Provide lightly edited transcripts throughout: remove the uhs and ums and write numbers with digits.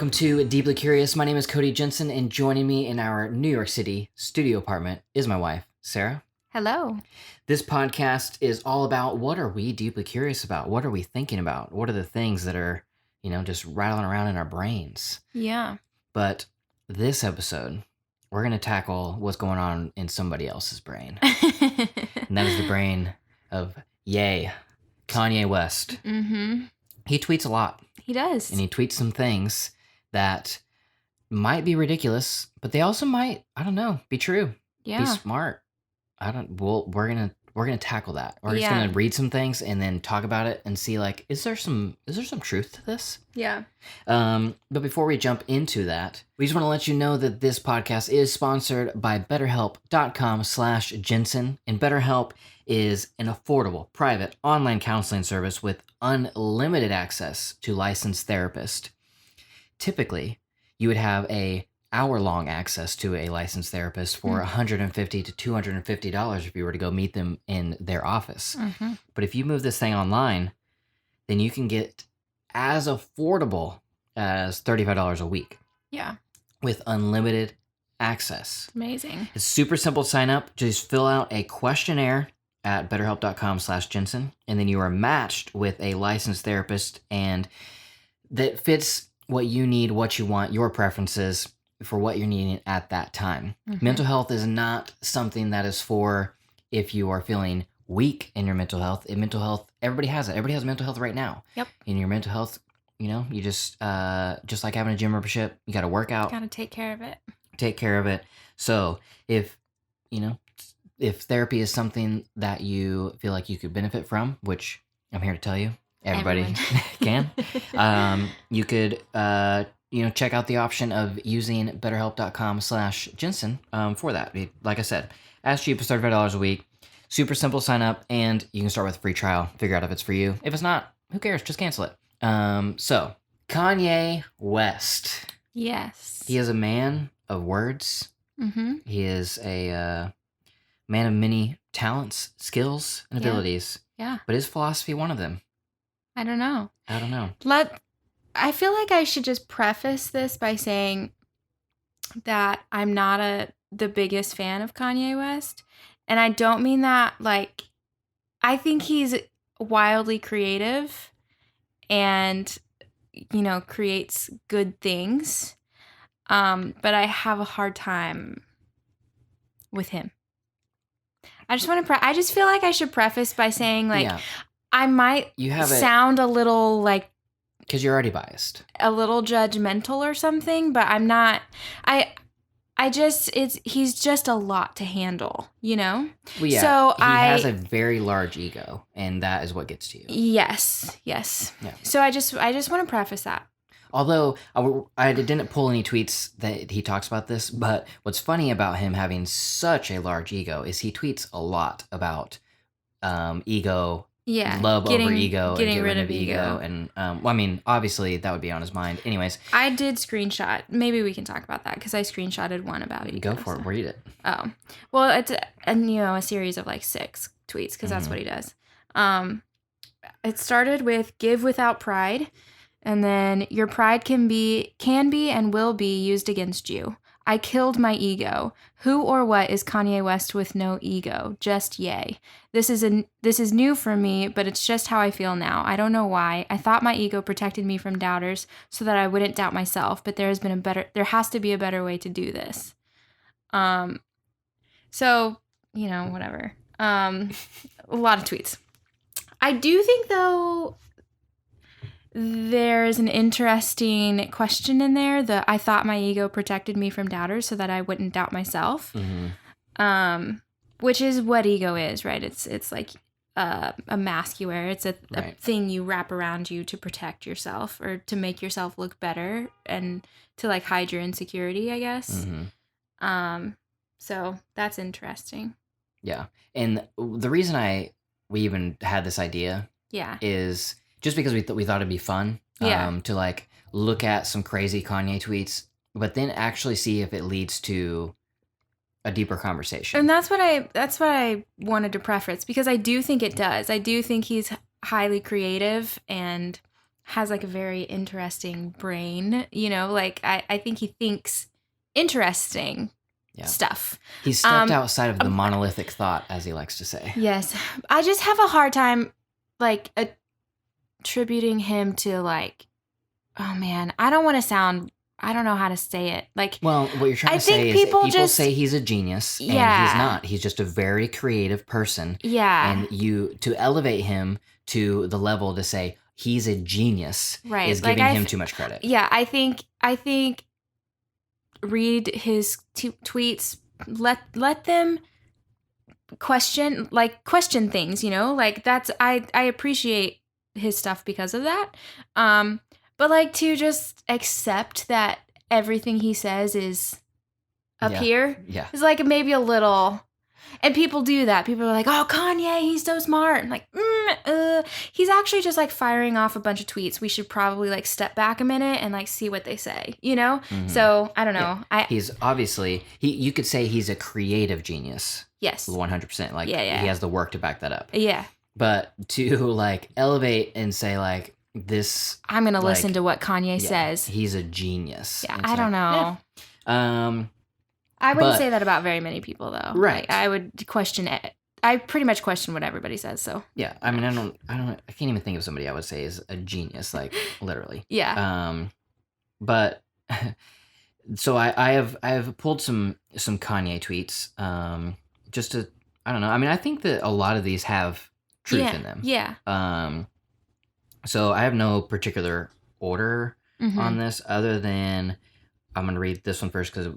welcome to Deeply Curious. My name is Cody Jensen, and joining me in our New York City studio apartment is my wife, Sarah. Hello. This podcast is all about what are we deeply curious about? What are we thinking about? What are the things that are, just rattling around in our brains? Yeah. But this episode, we're going to tackle what's going on in somebody else's brain. And that is the brain of Kanye West. Mm-hmm. He tweets a lot. He does. And he tweets some things that might be ridiculous, but they also might, be true. Yeah. Be smart. We're gonna tackle that. We're just gonna read some things and then talk about it and see, like, is there some truth to this? Yeah. But before we jump into that, we just want to let you know that this podcast is sponsored by BetterHelp.com/Jensen. And BetterHelp is an affordable, private, online counseling service with unlimited access to licensed therapists. Typically, you would have a hour-long access to a licensed therapist for $150 to $250 if you were to go meet them in their office. Mm-hmm. But if you move this thing online, then you can get as affordable as $35 a week. Yeah. With unlimited access. Amazing. It's super simple to sign up. Just fill out a questionnaire at betterhelp.com/Jensen, and then you are matched with a licensed therapist and that fits what you need, what you want, your preferences for what you're needing at that time. Mm-hmm. Mental health is not something that is for if you are feeling weak in your mental health. In mental health, everybody has it. Everybody has mental health right now. Yep. In your mental health, you just like having a gym membership, you got to work out. Got to take care of it. Take care of it. So if therapy is something that you feel like you could benefit from, which I'm here to tell you, everybody can, you could, check out the option of using betterhelp.com/Jensen for that. Like I said, as cheap as $35 a week, super simple sign up, and you can start with a free trial, figure out if it's for you. If it's not, who cares? Just cancel it. So Kanye West. Yes. He is a man of words. Mm-hmm. He is a man of many talents, skills, and abilities. Yeah. But is philosophy one of them? I don't know. I feel like I should just preface this by saying that I'm not the biggest fan of Kanye West. And I don't mean that, like, I think he's wildly creative and, creates good things. But I have a hard time with him. I just feel like I should preface by saying, like, I might sound a little, like, because you're already biased, a little judgmental or something, but I'm not. He's just a lot to handle, Well, yeah. So he has a very large ego, and that is what gets to you. Yes. Yeah. So I just want to preface that. Although I didn't pull any tweets that he talks about this, but what's funny about him having such a large ego is he tweets a lot about ego. Yeah, love over ego, getting rid of ego. And obviously that would be on his mind. Anyways, I did screenshot. Maybe we can talk about that because I screenshotted one about ego. Go for it. Read it. Oh, well, it's a series of like 6 tweets because that's what he does. It started with "Give without pride," and then "Your pride can be and will be used against you. I killed my ego. Who or what is Kanye West with no ego? Just yay. This is new for me, but it's just how I feel now. I don't know why. I thought my ego protected me from doubters so that I wouldn't doubt myself, but there has to be a better way to do this." So, whatever. A lot of tweets. I do think, though, there's an interesting question in there that I thought my ego protected me from doubters so that I wouldn't doubt myself. Mm-hmm. Which is what ego is, right? It's like a mask you wear. It's a thing you wrap around you to protect yourself or to make yourself look better and to, like, hide your insecurity, I guess. Mm-hmm. So that's interesting. Yeah. And the reason we even had this idea is just because we thought it'd be fun to, like, look at some crazy Kanye tweets, but then actually see if it leads to a deeper conversation. And that's what I wanted to preface, because I do think it does. I do think he's highly creative and has like a very interesting brain, you know, like I think he thinks interesting stuff. He stepped outside of the monolithic thought, as he likes to say. Yes. I just have a hard time like attributing him to like, oh man, I don't know how to say it. Like, well, what you're trying to say is people say he's a genius, and he's not. He's just a very creative person. Yeah. And to elevate him to the level to say he's a genius is giving him too much credit. Yeah, I think read his tweets. Let them question things. You know, like that's I appreciate his stuff because of that. But like to just accept that everything he says is up here is like maybe a little. And people do that. People are like, "Oh, Kanye, he's so smart." I'm like, he's actually just like firing off a bunch of tweets. We should probably like step back a minute and like see what they say, you know? Mm-hmm. So I don't know. Yeah. He's obviously you could say he's a creative genius. Yes, 100%. Like he has the work to back that up. Yeah. But to like elevate and say like this, I'm gonna listen to what Kanye says. He's a genius. Yeah, I don't know. Yeah. I wouldn't say that about very many people, though. Right. I would question it. I pretty much question what everybody says. So. Yeah, I mean, I can't even think of somebody I would say is a genius, like literally. Yeah. But so I have pulled some Kanye tweets, just to I don't know. I mean, I think that a lot of these have truth in them. Yeah. So I have no particular order on this, other than. I'm going to read this one first because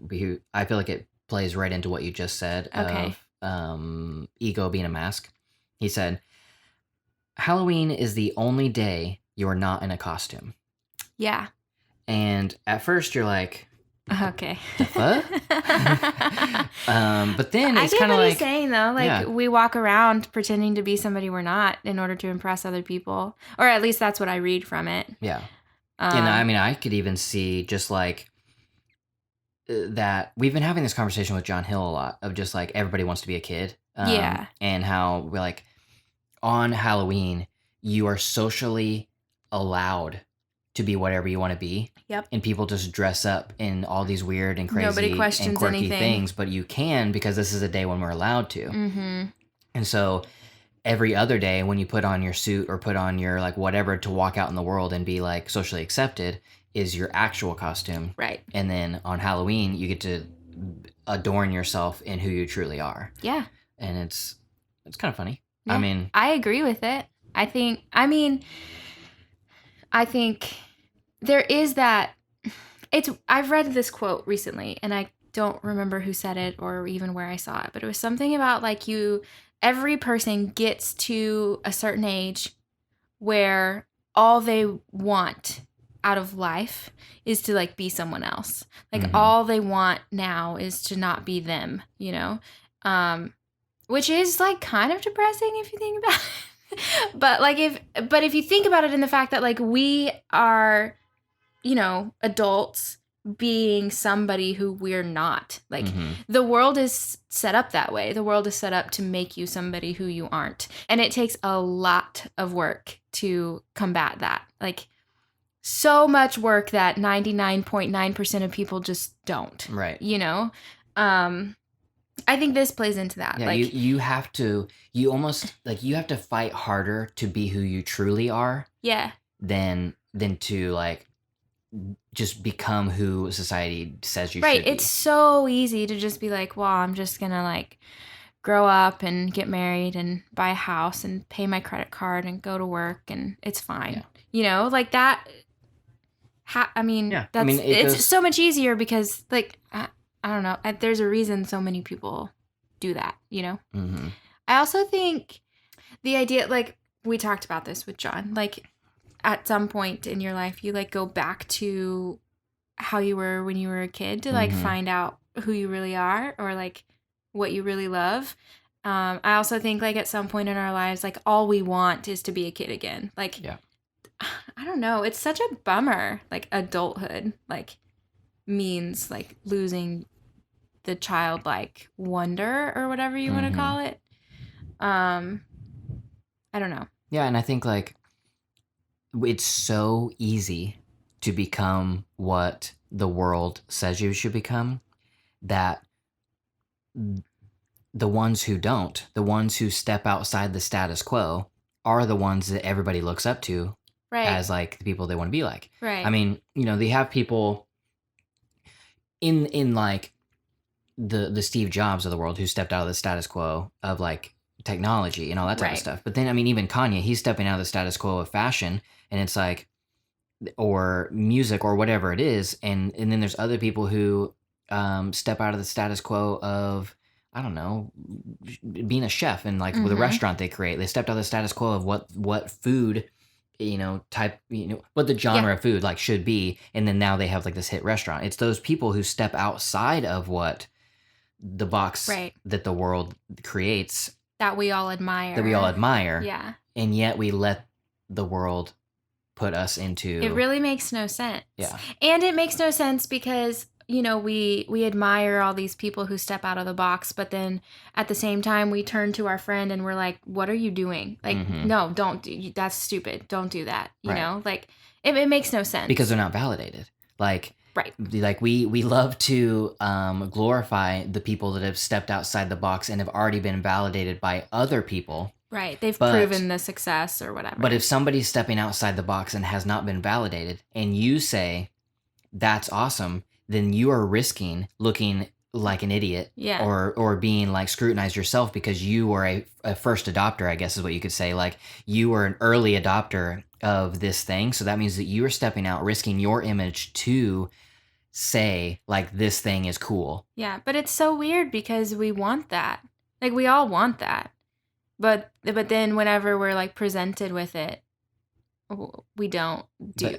I feel like it plays right into what you just said of ego being a mask. He said, Halloween is the only day you're not in a costume. Yeah. And at first you're like, okay. The fuck? But then it's kind of like... he's saying, though. Like, we walk around pretending to be somebody we're not in order to impress other people. Or at least that's what I read from it. Yeah. And I mean, I could even see just like... that we've been having this conversation with John Hill a lot of just like everybody wants to be a kid. And how we're like on Halloween, you are socially allowed to be whatever you want to be. Yep. And people just dress up in all these weird and crazy Nobody questions and quirky anything. things, but you can because this is a day when we're allowed to. Mm-hmm. And so every other day when you put on your suit or put on your like whatever to walk out in the world and be like socially accepted is your actual costume. Right. And then on Halloween, you get to adorn yourself in who you truly are. Yeah. And it's kind of funny. Yeah. I mean... I agree with it. I think there is that... I've read this quote recently, and I don't remember who said it or even where I saw it, but it was something about like every person gets to a certain age where all they want out of life is to like be someone else. Like all they want now is to not be them, you know? Which is like kind of depressing if you think about it. But if you think about it in the fact that like we are, you know, adults being somebody who we're not. Like the world is set up that way. The world is set up to make you somebody who you aren't. And it takes a lot of work to combat that. Like so much work that 99.9% of people just don't. Right. You know? I think this plays into that. Yeah, like you have to you have to fight harder to be who you truly are. Yeah. Than to like just become who society says you should be. Right. It's so easy to just be like, well, I'm just gonna like grow up and get married and buy a house and pay my credit card and go to work and it's fine. Yeah. You know, like that. It's so much easier because like, I don't know. There's a reason so many people do that, you know? Mm-hmm. I also think the idea, like we talked about this with John, like at some point in your life, you like go back to how you were when you were a kid to like find out who you really are or like what you really love. I also think like at some point in our lives, like all we want is to be a kid again. Like, yeah. I don't know. It's such a bummer. Like adulthood, like means like losing the childlike wonder or whatever you want to call it. I don't know. Yeah. And I think like it's so easy to become what the world says you should become that the ones who don't, the ones who step outside the status quo, are the ones that everybody looks up to as like the people they want to be like. Right. I mean, they have people in like the Steve Jobs of the world who stepped out of the status quo of like technology and all that type of stuff. But then I mean, even Kanye, he's stepping out of the status quo of fashion, and it's like, or music or whatever it is, and then there's other people who step out of the status quo of, I don't know, being a chef and like with a restaurant they create. They stepped out of the status quo of what food, type, what the genre of food like should be, and then now they have like this hit restaurant. It's those people who step outside of what the box that the world creates that we all admire. Yeah. And yet we let the world put us into. It really makes no sense. Yeah. And it makes no sense because, we admire all these people who step out of the box, but then at the same time we turn to our friend and we're like, what are you doing? Like, no, don't do, that's stupid. Don't do that. You know, like it makes no sense. Because they're not validated. Like, like we love to glorify the people that have stepped outside the box and have already been validated by other people. Right. They've proven the success or whatever. But if somebody's stepping outside the box and has not been validated and you say, that's awesome, then you are risking looking like an idiot or being like scrutinized yourself because you were a first adopter, I guess is what you could say. Like you were an early adopter of this thing. So that means that you are stepping out, risking your image to say like this thing is cool. Yeah, but it's so weird because we want that. Like we all want that. But then whenever we're like presented with it, we don't do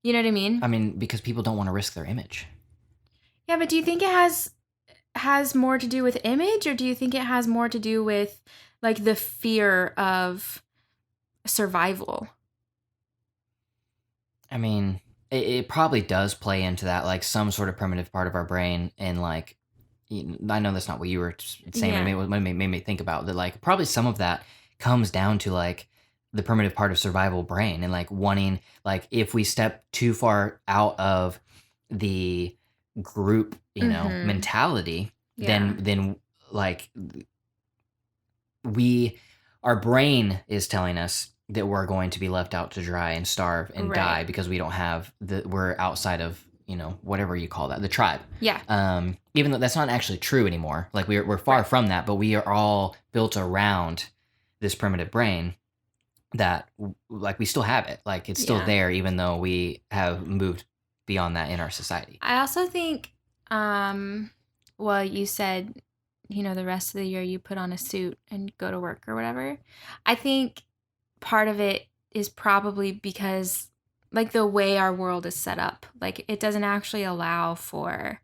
you know what I mean? I mean, because people don't want to risk their image. Yeah, but do you think it has more to do with image, or do you think it has more to do with like the fear of survival? I mean, it probably does play into that, like some sort of primitive part of our brain, and like, I know that's not what you were saying, but it made me think about that. Like, probably some of that comes down to like the primitive part of survival brain and like wanting, like, if we step too far out of the group, mentality, then like our brain is telling us that we're going to be left out to dry and starve and die because we don't have we're outside of, whatever you call that, the tribe. Yeah. Even though that's not actually true anymore. Like we're far from that, but we are all built around this primitive brain that like we still have it. Like it's still there, even though we have moved beyond that in our society. I also think, well, you said, the rest of the year you put on a suit and go to work or whatever. I think part of it is probably because like the way our world is set up, like it doesn't actually allow for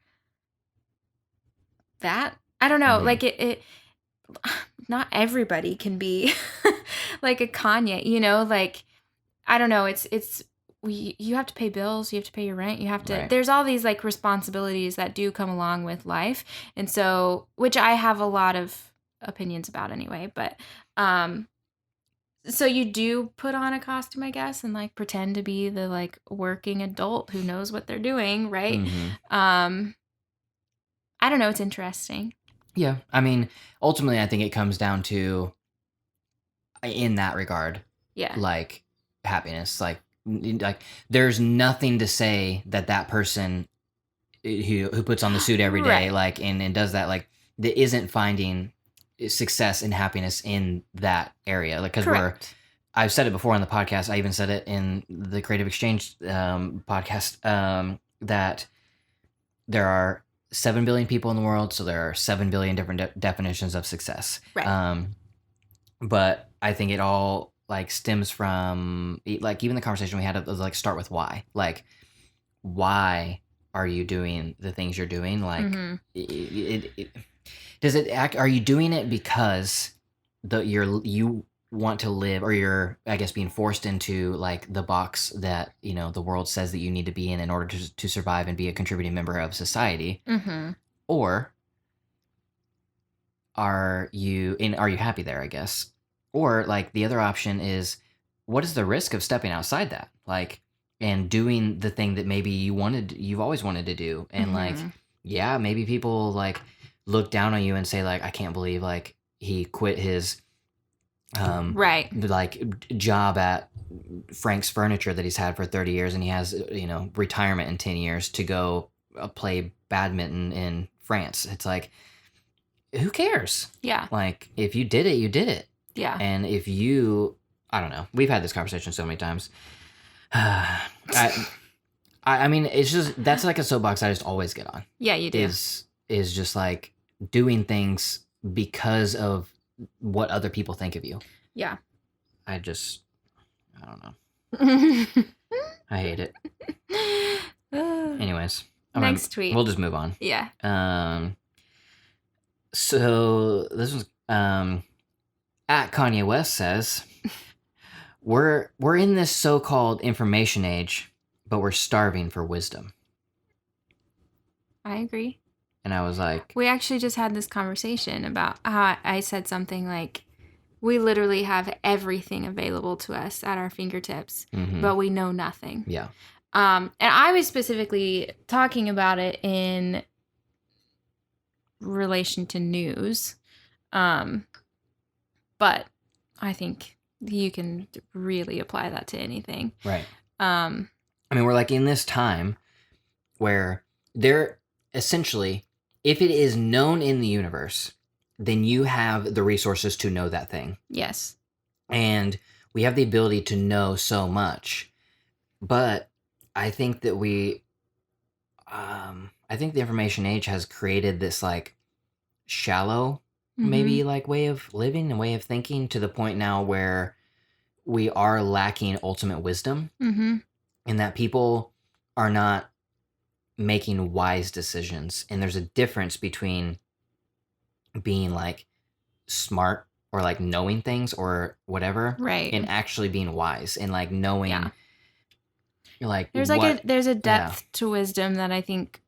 that. I don't know. Like it not everybody can be like a Kanye, like, I don't know. You have to pay bills, you have to pay your rent, you have to, there's all these like responsibilities that do come along with life. And so, which I have a lot of opinions about anyway, but, so you do put on a costume, I guess, and like pretend to be the like working adult who knows what they're doing. Right. I don't know. It's interesting. Yeah. I mean, ultimately, I think it comes down to, in that regard, like happiness. Like there's nothing to say that person who puts on the suit every day, like, and does that, like, that isn't finding success and happiness in that area. Like, because I've said it before on the podcast. I even said it in the Creative Exchange podcast, that there are 7 billion people in the world, so there are 7 billion different definitions of success. Right. But I think it all like stems from like even the conversation we had was like start with why. Like, why are you doing the things you're doing? Like, are you doing it because you want to live, or you're, I guess, being forced into like the box that the world says that you need to be in order to survive and be a contributing member of society, or are you happy there, I guess? Or like the other option is what is the risk of stepping outside that? Like, and doing the thing that maybe you've always wanted to do. And like, yeah, maybe people like look down on you and say like, I can't believe like he quit his like job at Frank's Furniture that he's had for 30 years and he has, retirement in 10 years to go play badminton in France. It's like, who cares? Yeah. Like, if you did it, you did it. Yeah. And if you, I don't know, we've had this conversation so many times. I mean, it's just, that's like a soapbox I just always get on. Yeah, you do. Is just like doing things because of what other people think of you. Yeah. I don't know. I hate it. Anyways. Next tweet. We'll just move on. Yeah. So this was at Kanye West says, we're in this so-called information age, but we're starving for wisdom. I agree. And I was like, we actually just had this conversation about how I said something like, we literally have everything available to us at our fingertips, but we know nothing. Yeah. And I was specifically talking about it in relation to news. But I think you can really apply that to anything. Right. I mean, we're like in this time where there essentially, if it is known in the universe, then you have the resources to know that thing. Yes. And we have the ability to know so much. But I think that I think the information age has created this like shallow, maybe like way of living and way of thinking to the point now where we are lacking ultimate wisdom and that people are not making wise decisions. And there's a difference between being like smart or like knowing things or whatever, right, and actually being wise and like knowing like there's a depth to wisdom that I think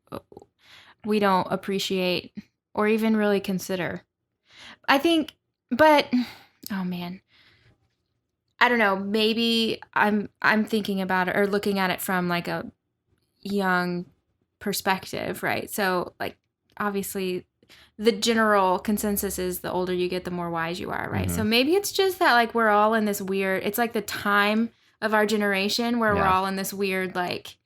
we don't appreciate or even really consider. I think, but oh man, I don't know, maybe I'm thinking about it or looking at it from like a young perspective, right? So like obviously the general consensus is the older you get, the more wise you are, right? So maybe it's just that like we're all in this weird, it's like the time of our generation where we're all in this weird like,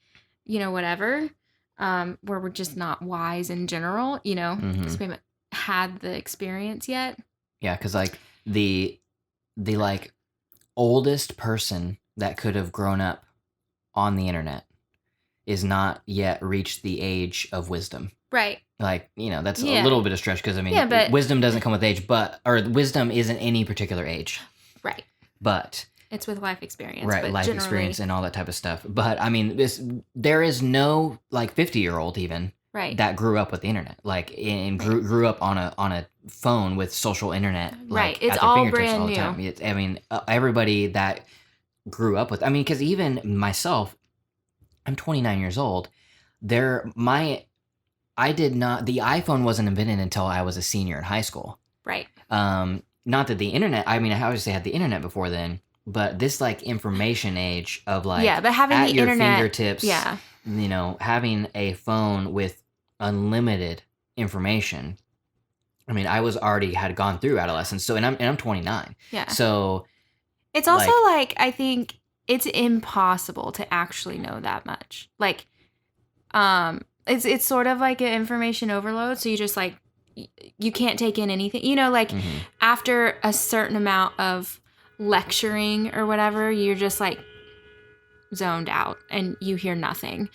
whatever, where we're just not wise in general, because we haven't had the experience yet. Yeah, because like the like oldest person that could have grown up on the internet is not yet reached the age of wisdom. Right. Like, that's a little bit of stretch because, I mean, wisdom doesn't come with age, or wisdom isn't any particular age. Right. But it's with life experience. Right, life experience and all that type of stuff. But, I mean, there is no, like, 50-year-old even that grew up with the internet. Like, and grew up on a phone with social internet. Like, it's at their all fingertips brand all the new. time. I mean, everybody that grew up with, I mean, because even myself, I'm 29 years old. I did not, the iPhone wasn't invented until I was a senior in high school. Right. Not that the internet, I mean, I obviously had the internet before then, but this like information age of like, but having at the your internet, fingertips, having a phone with unlimited information. I mean, I had gone through adolescence. So, and I'm 29. Yeah. So it's also like I think it's impossible to actually know that much. Like, it's sort of like an information overload. So you just like, you can't take in anything, like after a certain amount of lecturing or whatever, you're just like zoned out and you hear nothing.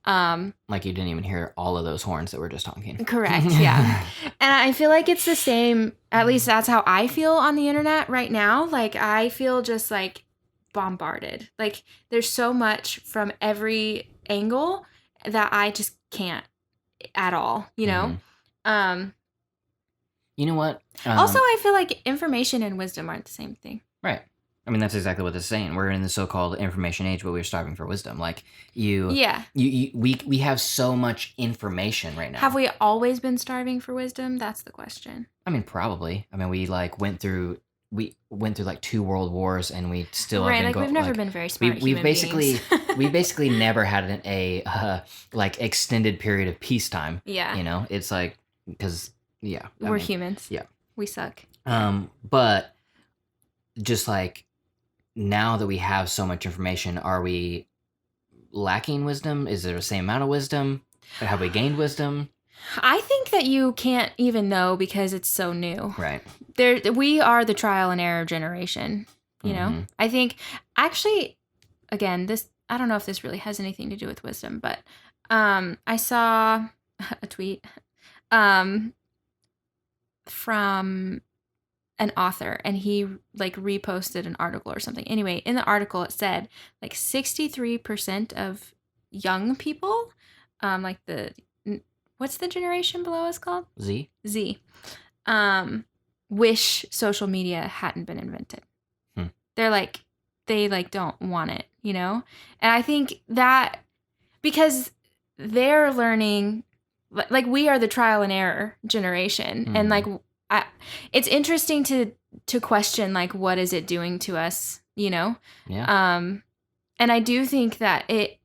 Like you didn't even hear all of those horns that were just honking. Correct. Yeah. And I feel like it's the same, at least that's how I feel on the internet right now. Like I feel just like bombarded. Like there's so much from every angle that I just can't at all, You know what? Also, I feel like information and wisdom aren't the same thing. Right. I mean, that's exactly what it's saying. We're in the so-called information age, but we're starving for wisdom. Like we have so much information right now. Have we always been starving for wisdom? That's the question. I mean, probably. I mean, we like went through we went through like 2 world wars, and we still have right. been Like going. we've never been very smart. We've basically beings. never had like extended period of peacetime. Yeah. You know, it's like because we're humans. Yeah, we suck. But just like now that we have so much information, are we lacking wisdom? Is there the same amount of wisdom? Have we gained wisdom? I think that you can't even know because it's so new. Right. We are the trial and error generation. You know, I think actually, again, I don't know if this really has anything to do with wisdom, but I saw a tweet from an author, and he like reposted an article or something. Anyway, in the article it said like 63% of young people, like what's the generation below us called? Z, wish social media hadn't been invented. They're like, they like don't want it, you know? And I think that because they're learning, like we are the trial and error generation. And like, it's interesting to question, like, what is it doing to us, you know? Yeah. And I do think that it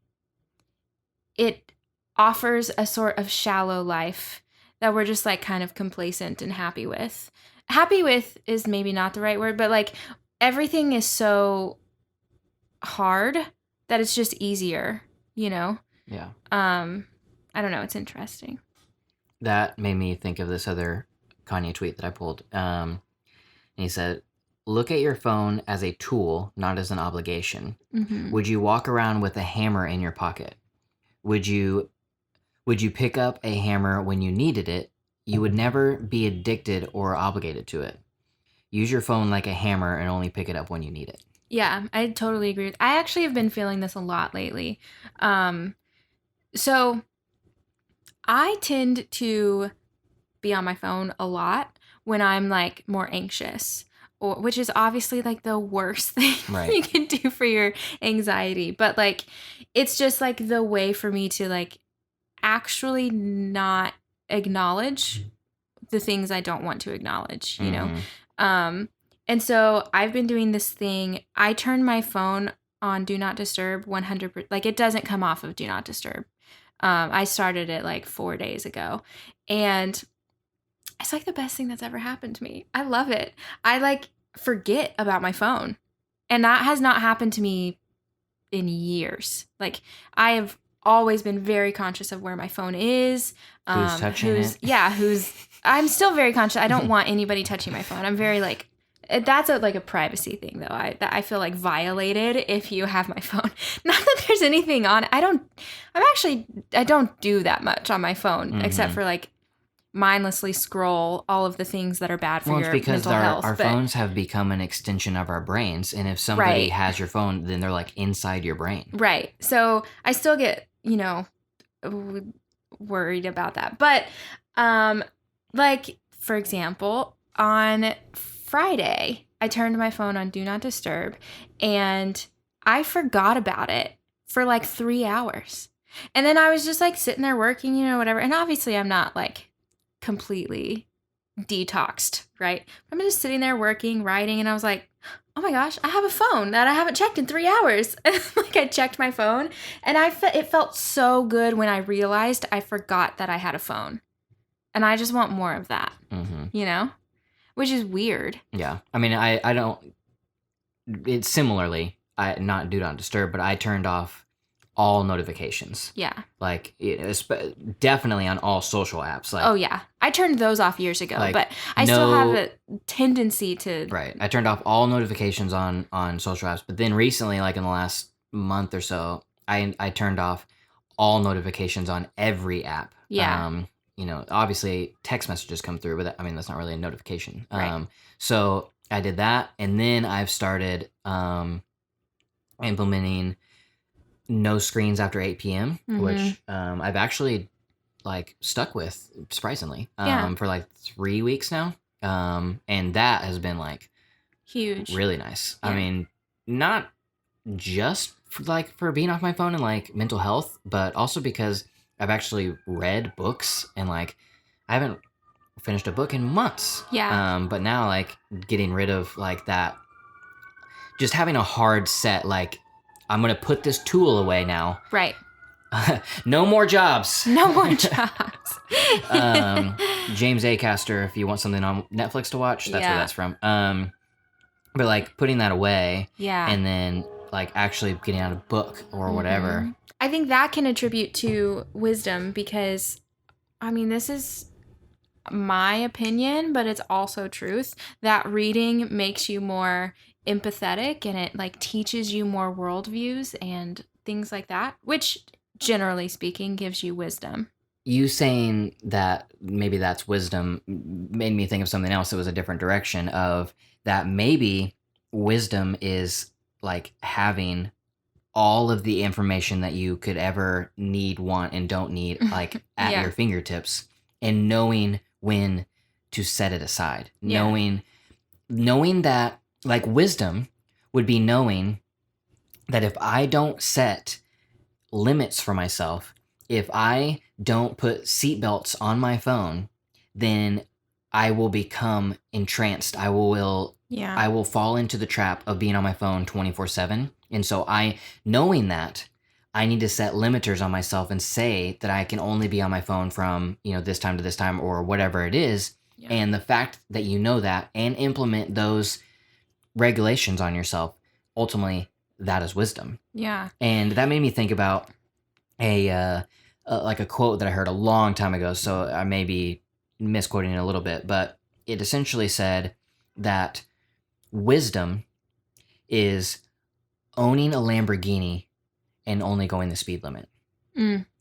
offers a sort of shallow life that we're just like kind of complacent and happy with. Happy with is maybe not the right word, but like everything is so hard that it's just easier, you know? Yeah. I don't know. It's interesting. That made me think of this other Kanye tweet that I pulled. And he said, "Look at your phone as a tool, not as an obligation. Would you walk around with a hammer in your pocket? Would you pick up a hammer when you needed it? You would never be addicted or obligated to it. Use your phone like a hammer and only pick it up when you need it." Yeah, I totally agree. I actually have been feeling this a lot lately. So I tend to be on my phone a lot when I'm like more anxious, which is obviously like the worst thing you can do for your anxiety. But like, it's just like the way for me to like actually not acknowledge the things I don't want to acknowledge, you know? And so I've been doing this thing. I turn my phone on Do Not Disturb 100%. Like it doesn't come off of Do Not Disturb. I started it like 4 days ago. And it's like the best thing that's ever happened to me. I love it. I like forget about my phone. And that has not happened to me in years. Like I have always been very conscious of where my phone is. Who's touching it? Yeah, I'm still very conscious. I don't want anybody touching my phone. I'm very like, that's like a privacy thing though. I feel like violated if you have my phone. Not that there's anything on it. I don't do that much on my phone except for like mindlessly scroll all of the things that are bad for your mental health. Our phones have become an extension of our brains, and if somebody has your phone, then they're like inside your brain. Right. So I still get, you know, worried about that. But like for example, on Friday, I turned my phone on Do Not Disturb and I forgot about it for like 3 hours. And then I was just like sitting there working, you know, whatever. And obviously I'm not like completely detoxed, right? I'm just sitting there working, writing, and I was like, oh my gosh, I have a phone that I haven't checked in 3 hours. Like I checked my phone and it felt so good when I realized I forgot that I had a phone. And I just want more of that, you know? Which is weird. Yeah. I mean, I don't, it's similarly, not Do Not Disturb, but I turned off all notifications. Yeah. Like, definitely on all social apps. Like, oh, yeah. I turned those off years ago, like, but I still have a tendency to. Right. I turned off all notifications on social apps, but then recently, like in the last month or so, I turned off all notifications on every app. Yeah. You know, obviously text messages come through, but I mean, that's not really a notification. Right. So I did that. And then I've started implementing no screens after 8 p.m., which I've actually like stuck with surprisingly for like 3 weeks now. And that has been like huge, really nice. Yeah. I mean, not just for being off my phone and like mental health, but also because I've actually read books and like I haven't finished a book in months. Yeah. But now, like, getting rid of, like, that, just having a hard set, like, I'm going to put this tool away now. Right. No more jobs. No more jobs. James Acaster, if you want something on Netflix to watch, that's where that's from. But, like, putting that away. Yeah. And then, like, actually getting out a book or whatever. I think that can attribute to wisdom because, I mean, this is my opinion, but it's also truth, that reading makes you more empathetic and it, like, teaches you more worldviews and things like that, which, generally speaking, gives you wisdom. You saying that maybe that's wisdom made me think of something else that was a different direction of that maybe wisdom is like having all of the information that you could ever need, want, and don't need like at your fingertips and knowing when to set it aside. Knowing that like wisdom would be knowing that if I don't set limits for myself, if I don't put seatbelts on my phone, then I will become entranced. I will fall into the trap of being on my phone 24/7. And so knowing that, I need to set limiters on myself and say that I can only be on my phone from, this time to this time or whatever it is. Yeah. And the fact that you know that and implement those regulations on yourself, ultimately that is wisdom. Yeah. And that made me think about a quote that I heard a long time ago, so I may be misquoting it a little bit, but it essentially said that wisdom is owning a Lamborghini and only going the speed limit.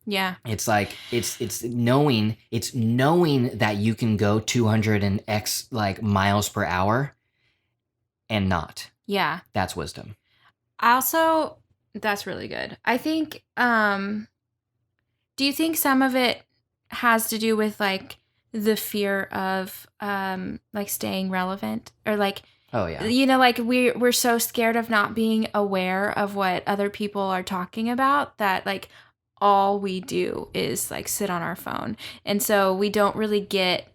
Yeah. It's like it's knowing that you can go 200 and X like miles per hour and not. Yeah. That's wisdom. Also, that's really good. I think do you think some of it has to do with like the fear of like staying relevant or like oh yeah, like we're so scared of not being aware of what other people are talking about that like all we do is like sit on our phone, and so we don't really get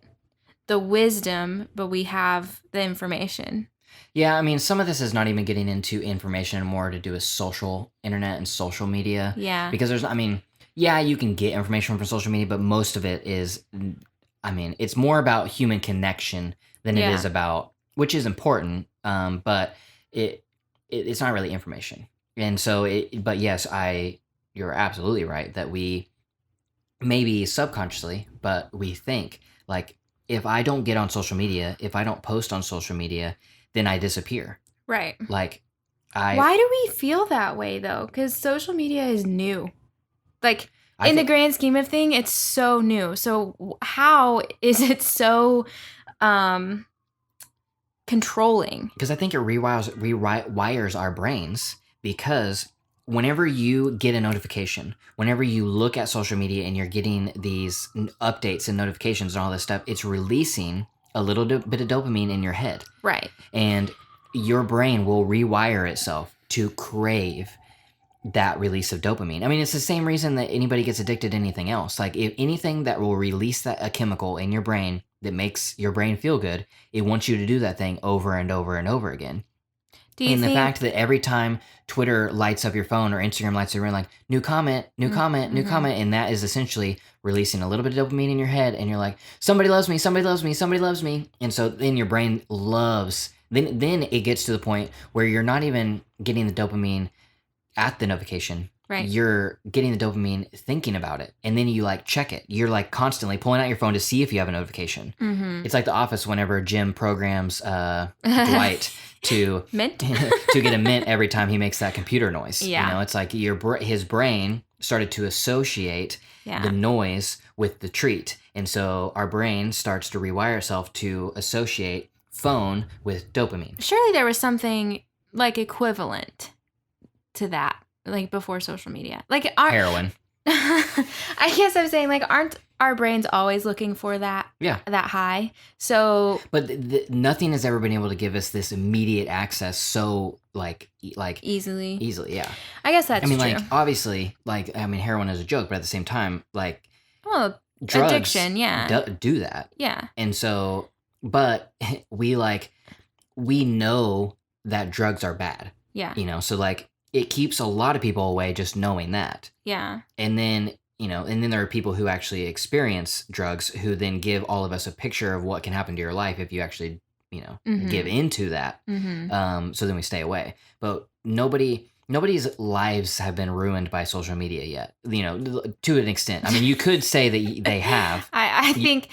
the wisdom, but we have the information. Yeah, I mean, some of this is not even getting into information and more to do with social internet and social media. Yeah. Because you can get information from social media, but most of it is, it's more about human connection than it is about, which is important, but it's not really information. And so, but yes, you're absolutely right that we, maybe subconsciously, but we think, like, if I don't get on social media, if I don't post on social media, then I disappear. Right. Like, Why do we feel that way, though? Because social media is new. Like, in the grand scheme of things, it's so new. So how is it so controlling? Because I think it rewires our brains, because whenever you get a notification, whenever you look at social media and you're getting these updates and notifications and all this stuff, it's releasing a little bit of dopamine in your head. Right. And your brain will rewire itself to crave that release of dopamine. I mean, it's the same reason that anybody gets addicted to anything else. Like, if anything that will release a chemical in your brain that makes your brain feel good, it wants you to do that thing over and over and over again. The fact that every time Twitter lights up your phone or Instagram lights up your phone, like, new comment, and that is essentially releasing a little bit of dopamine in your head, and you're like, somebody loves me, somebody loves me, somebody loves me. And so then your brain then it gets to the point where you're not even getting the dopamine at the notification. Right. You're getting the dopamine thinking about it, and then you like check it. You're like constantly pulling out your phone to see if you have a notification. Mm-hmm. It's like The Office whenever Jim programs Dwight to get a mint every time he makes that computer noise. Yeah. It's like his brain started to associate the noise with the treat, and so our brain starts to rewire itself to associate phone with dopamine. Surely there was something like equivalent to that, like before social media, like heroin. I guess I'm saying, like, aren't our brains always looking for that high? So, but nothing has ever been able to give us this immediate access so like easily. Yeah. I guess that's true. Like, obviously, like, I mean, heroin is a joke, but at the same time, like, well, drugs addiction, do that. Yeah. And so, but we know that drugs are bad. Yeah. So like it keeps a lot of people away just knowing that. Yeah. And then, and then there are people who actually experience drugs who then give all of us a picture of what can happen to your life if you actually, give into that. So then we stay away. But nobody's lives have been ruined by social media yet, to an extent. I mean, you could say that they have. I think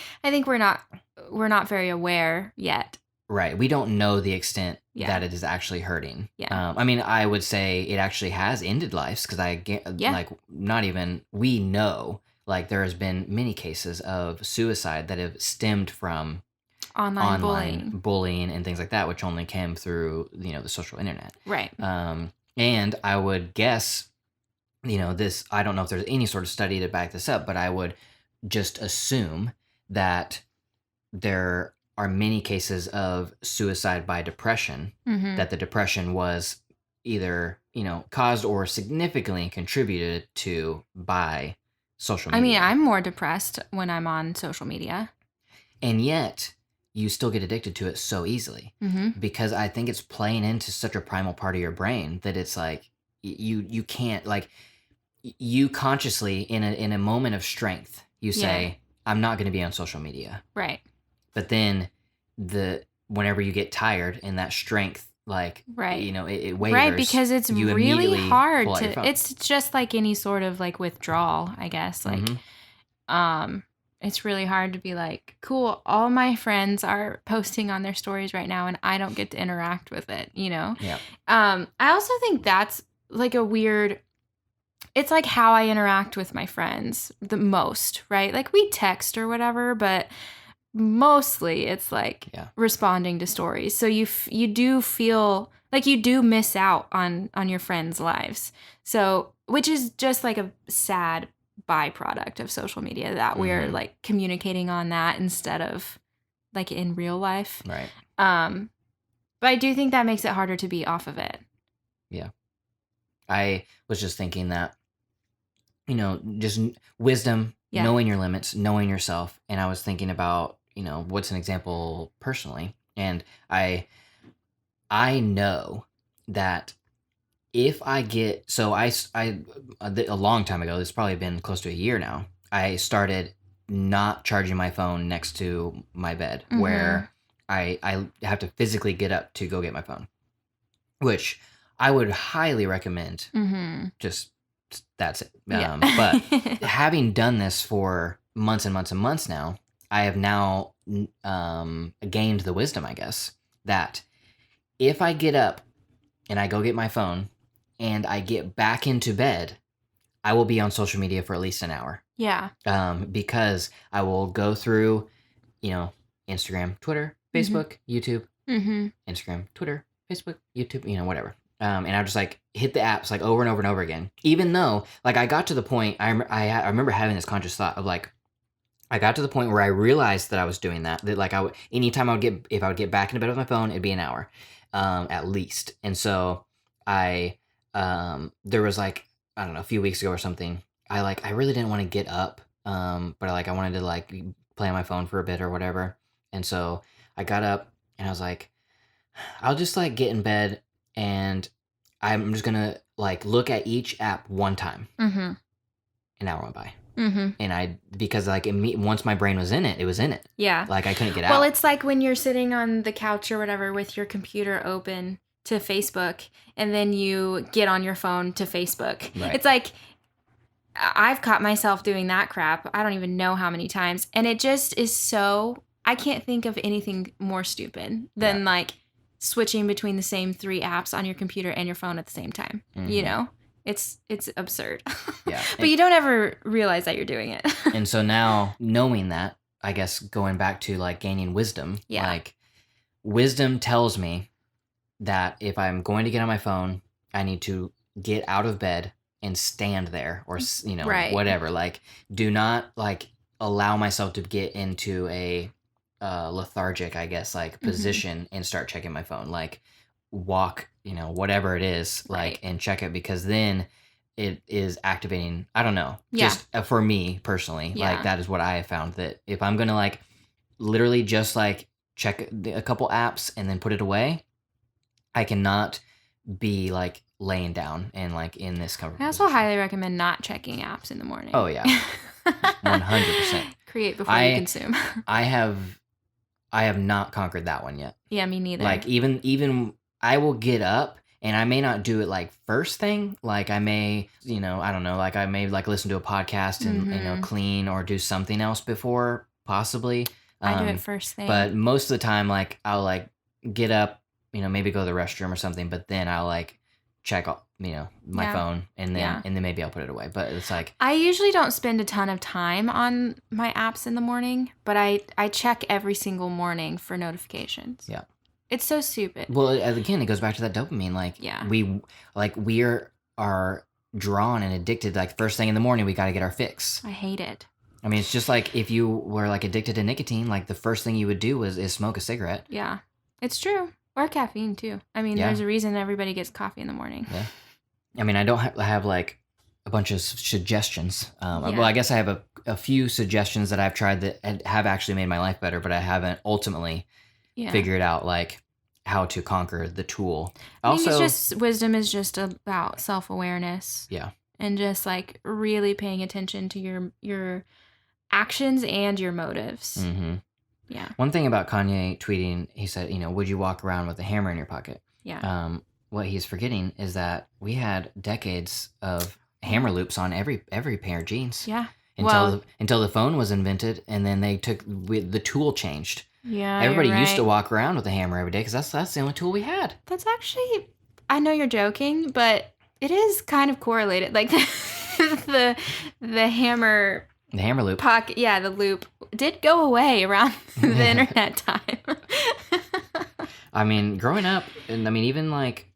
we're not very aware yet. Right. We don't know the extent that it is actually hurting. Yeah. I mean, I would say it actually has ended lives because we know like there has been many cases of suicide that have stemmed from online bullying and things like that, which only came through, the social internet. Right. And I would guess, this, I don't know if there's any sort of study to back this up, but I would just assume that there are many cases of suicide by depression, that the depression was either, caused or significantly contributed to by social media. I mean, I'm more depressed when I'm on social media. And yet, you still get addicted to it so easily because I think it's playing into such a primal part of your brain that it's like you can't, like, you consciously in a moment of strength, you say, I'm not going to be on social media. Right. But then whenever you get tired and that strength, like, right. It wavers. Right, because it's really hard it's just like any sort of like withdrawal, I guess. Like, it's really hard to be like, cool, all my friends are posting on their stories right now and I don't get to interact with it, Yeah. I also think that's like it's like how I interact with my friends the most, right? Like we text or whatever, but mostly it's like responding to stories. So you do feel like you do miss out on your friends' lives. So, which is just like a sad byproduct of social media that we're like communicating on that instead of like in real life. Right. But I do think that makes it harder to be off of it. Yeah. I was just thinking that, just wisdom, knowing your limits, knowing yourself. And I was thinking about, what's an example personally. And I know that if I get, so I a long time ago, this has probably been close to a year now, I started not charging my phone next to my bed where I have to physically get up to go get my phone, which I would highly recommend. Just that's it. But having done this for months and months and months now, I have now gained the wisdom, I guess, that if I get up and I go get my phone and I get back into bed, I will be on social media for at least an hour. Yeah. Because I will go through, Instagram, Twitter, Facebook, YouTube, Instagram, Twitter, Facebook, YouTube, whatever. And I just like hit the apps like over and over and over again. Even though like I got to the point, I remember having this conscious thought of like, I got to the point where I realized that I was doing that like anytime if I would get back into bed with my phone, it'd be an hour, at least. And so there was like, I don't know, a few weeks ago or something, I really didn't want to get up, but I wanted to like play on my phone for a bit or whatever. And so I got up and I was like, I'll just like get in bed and I'm just gonna like look at each app one time. An hour went by. And because like once my brain was in it, it was in it. Yeah. Like I couldn't get out. Well, it's like when you're sitting on the couch or whatever with your computer open to Facebook and then you get on your phone to Facebook. Right. It's like I've caught myself doing that crap. I don't even know how many times. And it just is so, I can't think of anything more stupid than like switching between the same 3 apps on your computer and your phone at the same time. It's absurd. Yeah. But you don't ever realize that you're doing it. And so now knowing that, I guess going back to like gaining wisdom, like wisdom tells me that if I'm going to get on my phone, I need to get out of bed and stand there or, whatever. Like do not like allow myself to get into a lethargic, I guess, like position and start checking my phone. Like walk, whatever it is, like, and check it, because then it is activating. I don't know. Yeah. Just for me personally, Yeah. like that is what I have found, that if I'm gonna like literally just like check a couple apps and then put it away, I cannot be like laying down and like in this comfort I also position. highly recommend not checking apps in the morning. Oh yeah, 100%. Create before you consume. I have not conquered that one yet. Yeah, me neither. Like even I will get up and I may not do it like first thing. Like I may, I don't know, like I may like listen to a podcast and clean or do something else before, possibly. I do it first thing. But most of the time, like I'll like get up, maybe go to the restroom or something, but then I'll like check, my phone and then maybe I'll put it away. But it's like, I usually don't spend a ton of time on my apps in the morning, but I check every single morning for notifications. Yeah. It's so stupid. Well, again, it goes back to that dopamine. Like, we are drawn and addicted. Like first thing in the morning, we got to get our fix. I hate it. I mean, it's just like if you were like addicted to nicotine, like the first thing you would do is smoke a cigarette. Yeah, it's true. Or caffeine too. I mean, there's a reason everybody gets coffee in the morning. Yeah. I mean, I don't have like a bunch of suggestions. Well, I guess I have a few suggestions that I've tried that have actually made my life better, but I haven't ultimately figured out like how to conquer the tool. I think it's just wisdom is just about self-awareness. Yeah. And just like really paying attention to your actions and your motives. Mm-hmm. Yeah. One thing about Kanye tweeting, he said, would you walk around with a hammer in your pocket? Yeah. What he's forgetting is that we had decades of hammer loops on every pair of jeans. Yeah. Until the phone was invented, and then they the tool changed. Yeah. Everybody used to walk around with a hammer every day because that's the only tool we had. That's actually, I know you're joking, but it is kind of correlated. Like the hammer. The hammer loop. Pocket, the loop did go away around the internet time. I mean, growing up, and I mean, even like...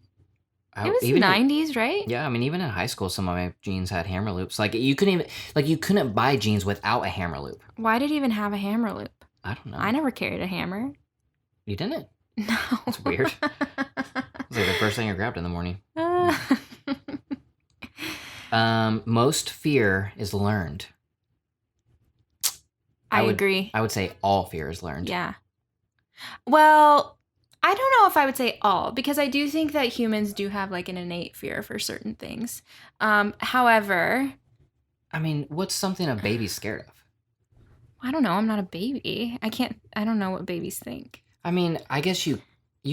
It was even 90s, right? Yeah, I mean, even in high school, some of my jeans had hammer loops. Like, you couldn't buy jeans without a hammer loop. Why did it even have a hammer loop? I don't know. I never carried a hammer. You didn't? No. That's weird. It's like the first thing I grabbed in the morning. Most fear is learned. I agree. I would say all fear is learned. Yeah. Well, I don't know if I would say all, because I do think that humans do have like an innate fear for certain things. However, I mean, what's something a baby's scared of? I don't know. I'm not a baby. I don't know what babies think. I mean, I guess you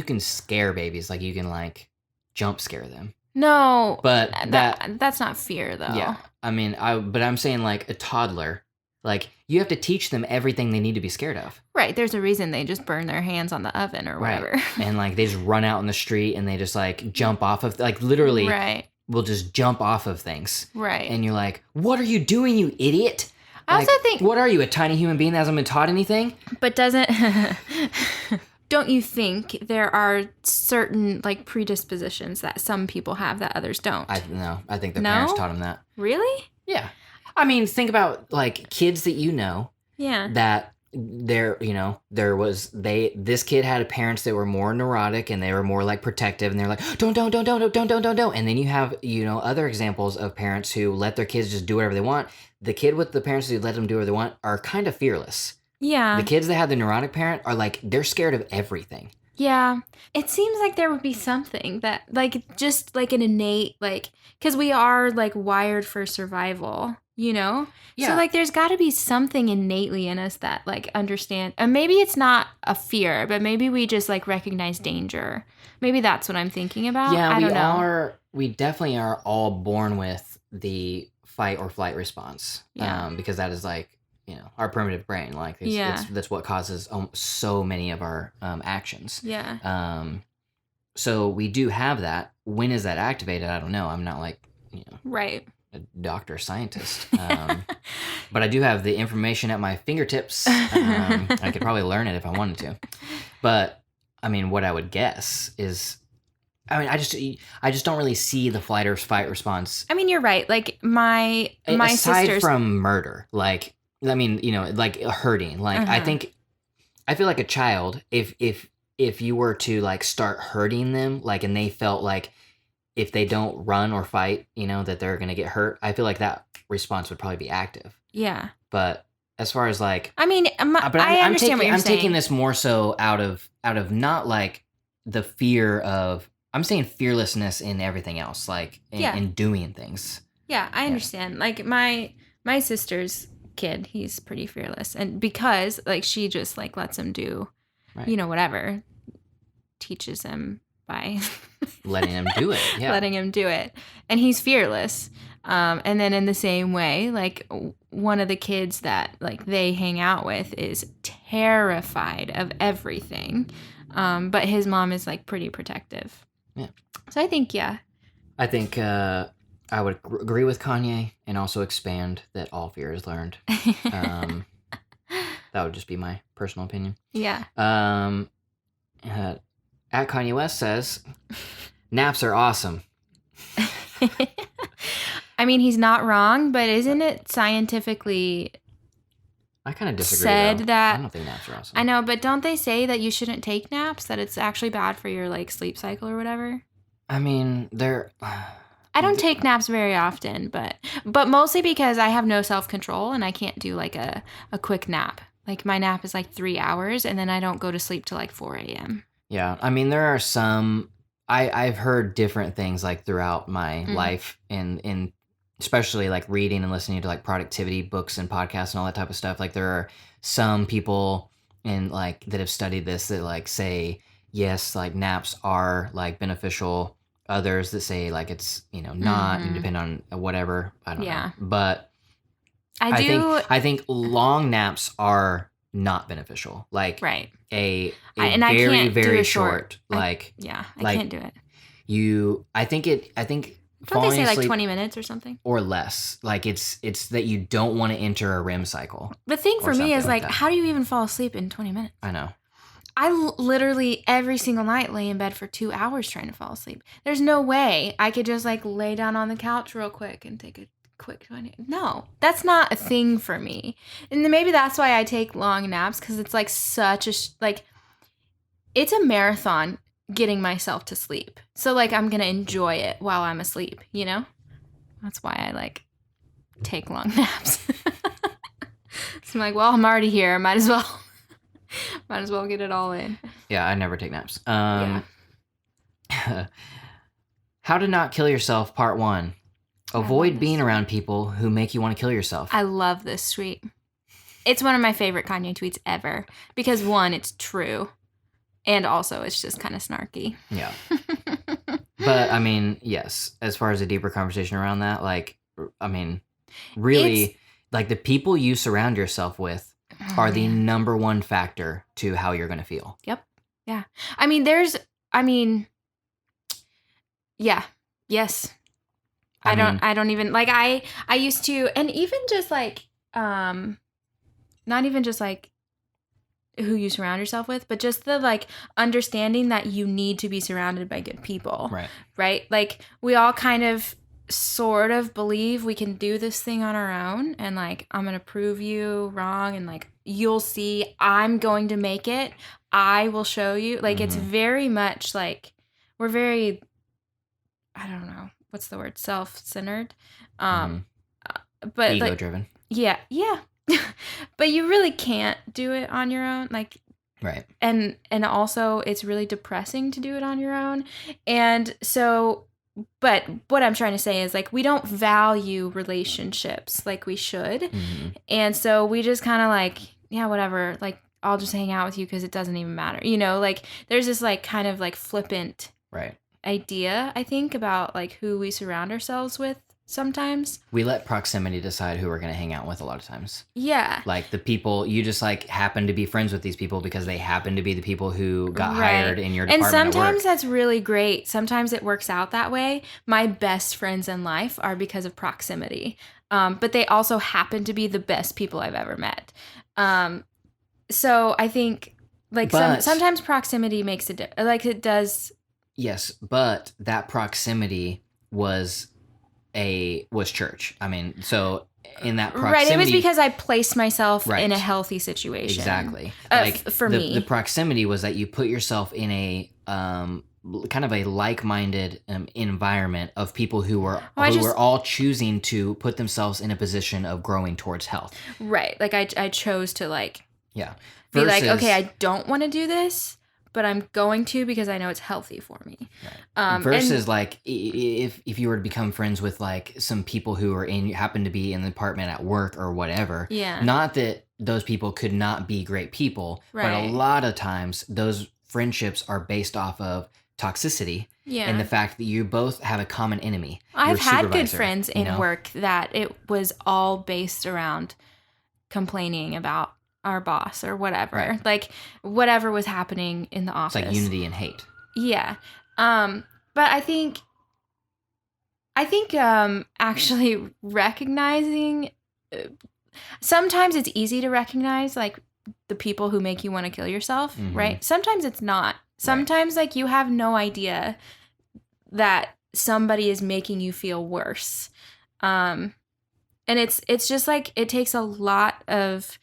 can scare babies. Like you can like jump scare them. No, but that's not fear though. Yeah. I mean, but I'm saying like a toddler, like you have to teach them everything they need to be scared of. Right. There's a reason they just burn their hands on the oven or whatever. Right. And like they just run out in the street and they just like jump off of, like literally will just jump off of things. Right. And you're like, what are you doing, you idiot? I also think... What are you, a tiny human being that hasn't been taught anything? But don't you think there are certain like predispositions that some people have that others don't? No. I think their parents taught them that. Really? Yeah. I mean, think about like kids that you know. Yeah. That this kid had parents that were more neurotic and they were more like protective and they're like, don't. And then you have, other examples of parents who let their kids just do whatever they want. The kid with the parents who let them do whatever they want are kind of fearless. Yeah. The kids that have the neurotic parent are like, they're scared of everything. Yeah. It seems like there would be something that like, just like an innate, like, because we are like wired for survival. Yeah. So like there's got to be something innately in us that like understand, and maybe it's not a fear, but maybe we just like recognize danger. Maybe that's what I'm thinking about. Yeah, I don't know. We definitely are all born with the fight or flight response. Yeah. Because that is like, our primitive brain, like that's what causes so many of our actions. Yeah. So we do have that. When is that activated? I don't know. I'm not like, right. a doctor scientist, but I do have the information at my fingertips. I could probably learn it if I wanted to, but I mean, what I would guess is, I just don't really see the flight or fight response. I mean, you're right. Like my aside sisters, from murder, like I mean, like hurting. Like I feel like a child, if you were to like start hurting them, like, and they felt like if they don't run or fight, that they're going to get hurt, I feel like that response would probably be active. Yeah. But as far as like, I mean, I understand what you're saying. I'm taking this more so out of not like the fear of, I'm saying fearlessness in everything else, like in doing things. Yeah, I understand. Like my sister's kid, he's pretty fearless, and because like she just like lets him do, whatever, teaches him by letting him do it. Yeah, letting him do it, and he's fearless. And then in the same way, like one of the kids that like they hang out with is terrified of everything, but his mom is like pretty protective. Yeah. So I think I would agree with Kanye and also expand that all fear is learned. That would just be my personal opinion. Yeah. At Kanye West says, naps are awesome. I mean, he's not wrong, but isn't it scientifically I kind of disagree, said though. that... I don't think naps are awesome. I know, but don't they say that you shouldn't take naps? That it's actually bad for your, like, sleep cycle or whatever? I mean, I don't take naps very often, but mostly because I have no self-control and I can't do, like, a quick nap. Like, my nap is, like, 3 hours, and then I don't go to sleep till, like, 4 a.m. Yeah, I mean, there are some... I've heard different things, like, throughout my life, in especially, like, reading and listening to, like, productivity books and podcasts and all that type of stuff. Like, there are some people that have studied this that, like, say, yes, like, naps are, like, beneficial. Others that say, like, it's, not, and depend on whatever. I don't know. But I think long naps are not beneficial. Like, right. a very, very short, like... I can't do it. I think... Don't they say like 20 minutes or something? Or less. Like it's that you don't want to enter a REM cycle. The thing for me is like how do you even fall asleep in 20 minutes? I know. I literally every single night lay in bed for 2 hours trying to fall asleep. There's no way I could just like lay down on the couch real quick and take a quick 20. No, that's not a thing for me. And maybe that's why I take long naps, because it's like such a it's a marathon getting myself to sleep. So like I'm gonna enjoy it while I'm asleep, That's why I like take long naps. So I'm like, well, I'm already here, might as well get it all in. Yeah, I never take naps. How to not kill yourself, part 1. Avoid being around people who make you want to kill yourself. I love this tweet. It's one of my favorite Kanye tweets ever because 1, it's true. And also, it's just kind of snarky. Yeah. But, I mean, yes, as far as a deeper conversation around that, like, I mean, really, like, the people you surround yourself with are the number one factor to how you're going to feel. Yep. Yeah. Yeah. Yes. I don't even, like, I used to, and even just, like, not even just, like, who you surround yourself with, but just the like understanding that you need to be surrounded by good people. Right? Like we all kind of sort of believe we can do this thing on our own, and like I'm going to prove you wrong, and like you'll see, I'm going to make it. I will show you. Like it's very much like we're very, I don't know, what's the word? Self-centered. But ego driven. Yeah. But you really can't do it on your own, like, right. And also it's really depressing to do it on your own. And so, but what I'm trying to say is like we don't value relationships like we should. And so we just kind of like, yeah, whatever, like I'll just hang out with you because it doesn't even matter, like there's this like kind of like flippant idea, I think, about like who we surround ourselves with. Sometimes we let proximity decide who we're going to hang out with a lot of times. Yeah. Like the people, you just like happen to be friends with these people because they happen to be the people who got hired in your department. And sometimes that's really great. Sometimes it works out that way. My best friends in life are because of proximity. But they also happen to be the best people I've ever met. So I think like sometimes proximity makes a difference. Like it does. Yes. But that proximity was church. I mean, so in that proximity... Right, it was because I placed myself in a healthy situation. Exactly. For me. The proximity was that you put yourself in kind of a like-minded environment of people who are all choosing to put themselves in a position of growing towards health. Right. Like I chose to like Yeah. Be like, okay, I don't want to do this, but I'm going to because I know it's healthy for me. Right. Versus like if you were to become friends with like some people who are happen to be in the department at work or whatever. Yeah. Not that those people could not be great people, right. but a lot of times those friendships are based off of toxicity. Yeah. And the fact that you both have a common enemy. I've had good friends in work that it was all based around complaining about our boss or whatever. Right. Like whatever was happening in the office. It's like unity and hate. Yeah. But I think actually recognizing sometimes it's easy to recognize like the people who make you want to kill yourself, right? Sometimes it's not. Sometimes like you have no idea that somebody is making you feel worse. And it's just like it takes a lot of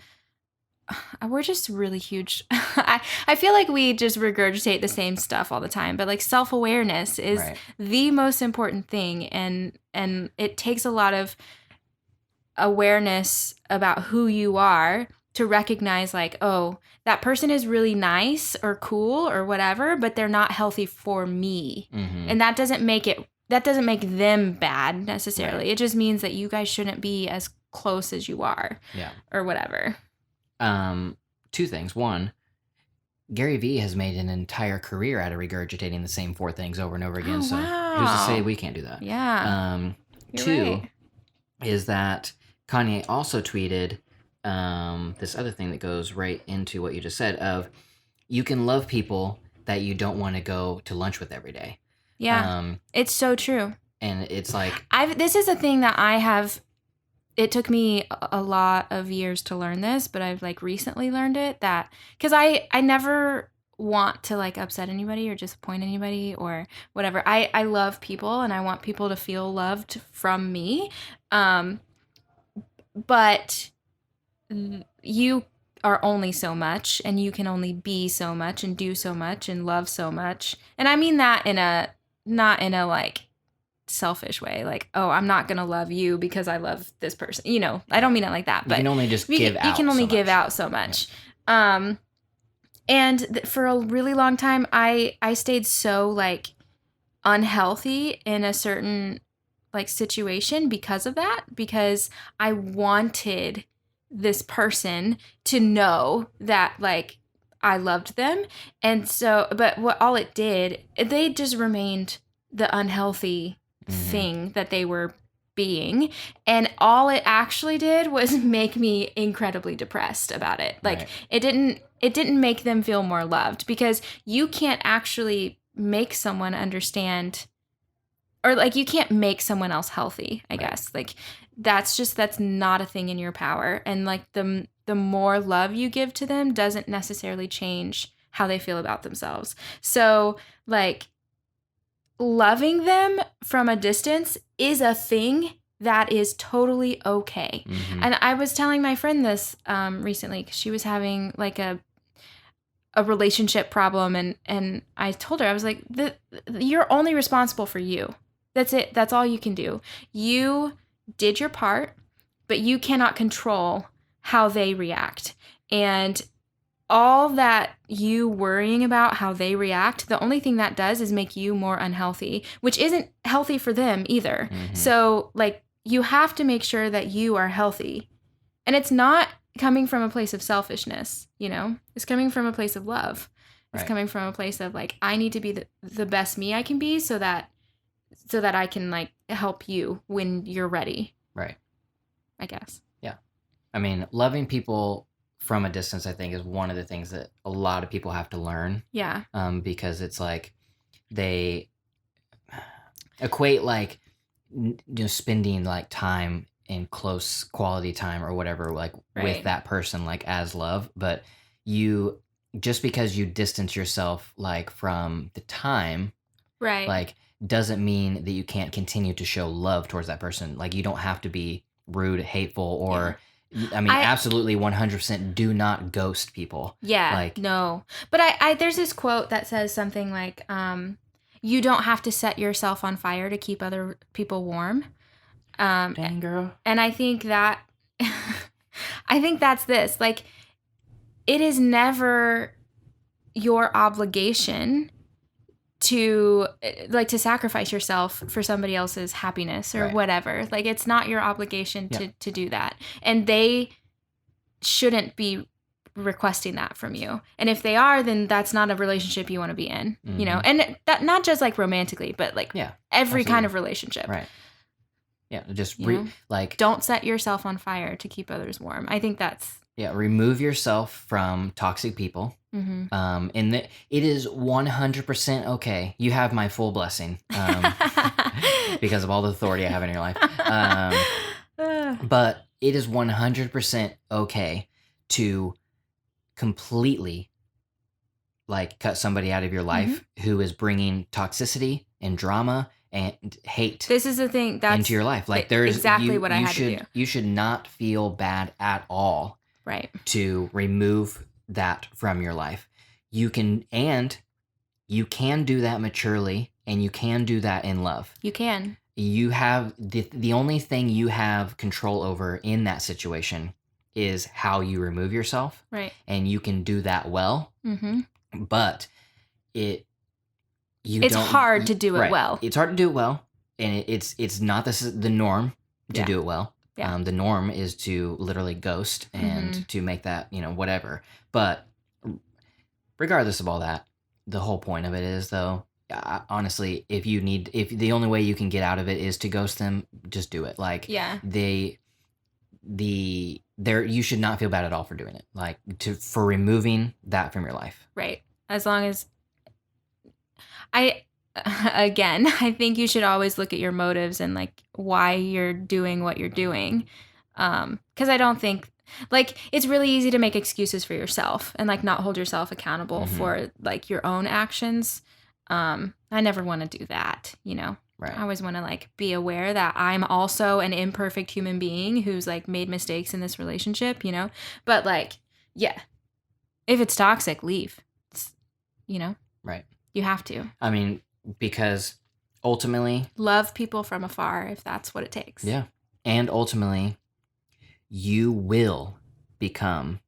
we're just really huge. I feel like we just regurgitate the same stuff all the time, but like self-awareness is the most important thing, and it takes a lot of awareness about who you are to recognize like, oh, that person is really nice or cool or whatever, but they're not healthy for me. And that doesn't make them bad necessarily. It just means that you guys shouldn't be as close as you are. Yeah. Or whatever. Two things. One, Gary Vee has made an entire career out of regurgitating the same 4 things over and over again. So who's to say we can't do that? Yeah. Two is that Kanye also tweeted this other thing that goes right into what you just said of you can love people that you don't want to go to lunch with every day. Yeah. It's so true. And it's like this is a thing that I have. It took me a lot of years to learn this, but I've like recently learned it that because I never want to like upset anybody or disappoint anybody or whatever. I love people and I want people to feel loved from me. But you are only so much and you can only be so much and do so much and love so much. And I mean that not in a like selfish way, like, oh, I'm not gonna love you because I love this person, I don't mean it like that, but you can only just give out. You can only give out so much. And for a really long time I stayed so like unhealthy in a certain like situation because of that, because I wanted this person to know that like I loved them. And so but what all it did, they just remained the unhealthy thing that they were being, and all it actually did was make me incredibly depressed about it. Like it didn't make them feel more loved, because you can't actually make someone understand, or like you can't make someone else healthy, I guess. Like that's not a thing in your power, and like the more love you give to them doesn't necessarily change how they feel about themselves. So like loving them from a distance is a thing that is totally okay. And I was telling my friend this recently because she was having like a relationship problem, and I told her, I was like, you're only responsible for you. That's it. That's all you can do. You did your part, but you cannot control how they react. And all that you worrying about how they react, the only thing that does is make you more unhealthy, which isn't healthy for them either. So like you have to make sure that you are healthy. And it's not coming from a place of selfishness, it's coming from a place of love. It's coming from a place of like, I need to be the best me I can be so that I can like help you when you're ready. Right. I guess. Yeah. I mean, loving people from a distance, I think, is one of the things that a lot of people have to learn. Yeah. Because it's like they equate like spending like time in close quality time or whatever, like with that person, like as love. But you, just because you distance yourself like from the time, like doesn't mean that you can't continue to show love towards that person. Like you don't have to be rude, hateful, or I mean, absolutely 100% do not ghost people. Yeah. Like no. But I there's this quote that says something like you don't have to set yourself on fire to keep other people warm. Dang, girl. And I think that, I think that's this. Like, it is never your obligation to sacrifice yourself for somebody else's happiness or whatever. Like, it's not your obligation to do that. And they shouldn't be requesting that from you. And if they are, then that's not a relationship you want to be in, you know? And that not just like romantically, but like every kind of relationship. Right. Yeah. Just don't set yourself on fire to keep others warm. I think that's... Yeah. Remove yourself from toxic people. And it is 100% okay. You have my full blessing because of all the authority I have in your life. But it is 100% okay to completely like cut somebody out of your life who is bringing toxicity and drama and hate. This is the thing that's into your life. Like there's exactly what I had to do. You should not feel bad at all. Right. To remove that from your life. You can do that maturely, and you can do that in love. You can. You have the only thing you have control over in that situation is how you remove yourself. Right. And you can do that well. But it's hard to do it well. It's hard to do it well, and it's not the norm to do it well. Yeah. The norm is to literally ghost and to make that, whatever. But regardless of all that, the whole point of it is, though, honestly, if the only way you can get out of it is to ghost them, just do it. Like, you should not feel bad at all for doing it. Like, for removing that from your life. Right. As long as I think you should always look at your motives and like why you're doing what you're doing. Because I don't think like it's really easy to make excuses for yourself and like not hold yourself accountable for like your own actions. I never want to do that, Right. I always want to like be aware that I'm also an imperfect human being who's like made mistakes in this relationship, But like, yeah, if it's toxic, leave. Right. You have to. I mean, because ultimately... Love people from afar if that's what it takes. Yeah. And ultimately, you will become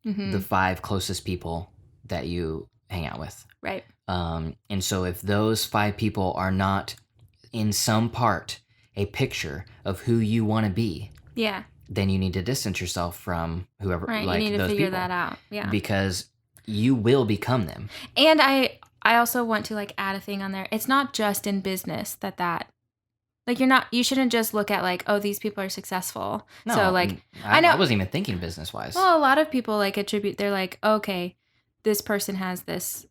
the 5 closest people that you hang out with. Right. And so if those 5 people are not in some part a picture of who you want to be... Yeah. Then you need to distance yourself from whoever... Right, like, you need to those figure people, that out. Yeah. Because you will become them. And I also want to like add a thing on there. It's not just in business that like you shouldn't just look at like, oh, these people are successful. No, so like I know I wasn't even thinking business wise. Well, a lot of people like they're like, okay, this person has this,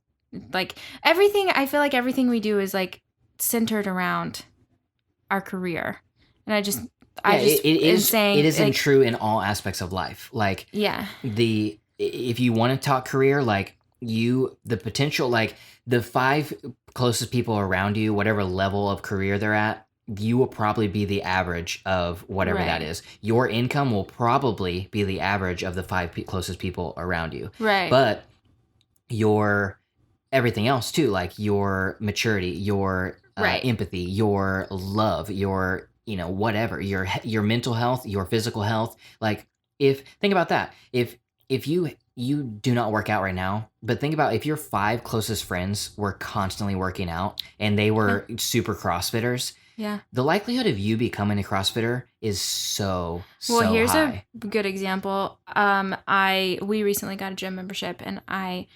like everything. I feel like everything we do is like centered around our career. And it isn't like, true in all aspects of life. Like if you want to talk career, like the potential, like the 5 closest people around you, whatever level of career they're at, you will probably be the average of whatever that is. Your income will probably be the average of the 5 closest people around you. Right. But your everything else too, like your maturity, your empathy, your love, your whatever, your mental health, your physical health. Like think about that. If you do not work out right now, but think about if your 5 closest friends were constantly working out and they were super CrossFitters. Yeah. The likelihood of you becoming a CrossFitter is so here's high. A good example. We recently got a gym membership, and I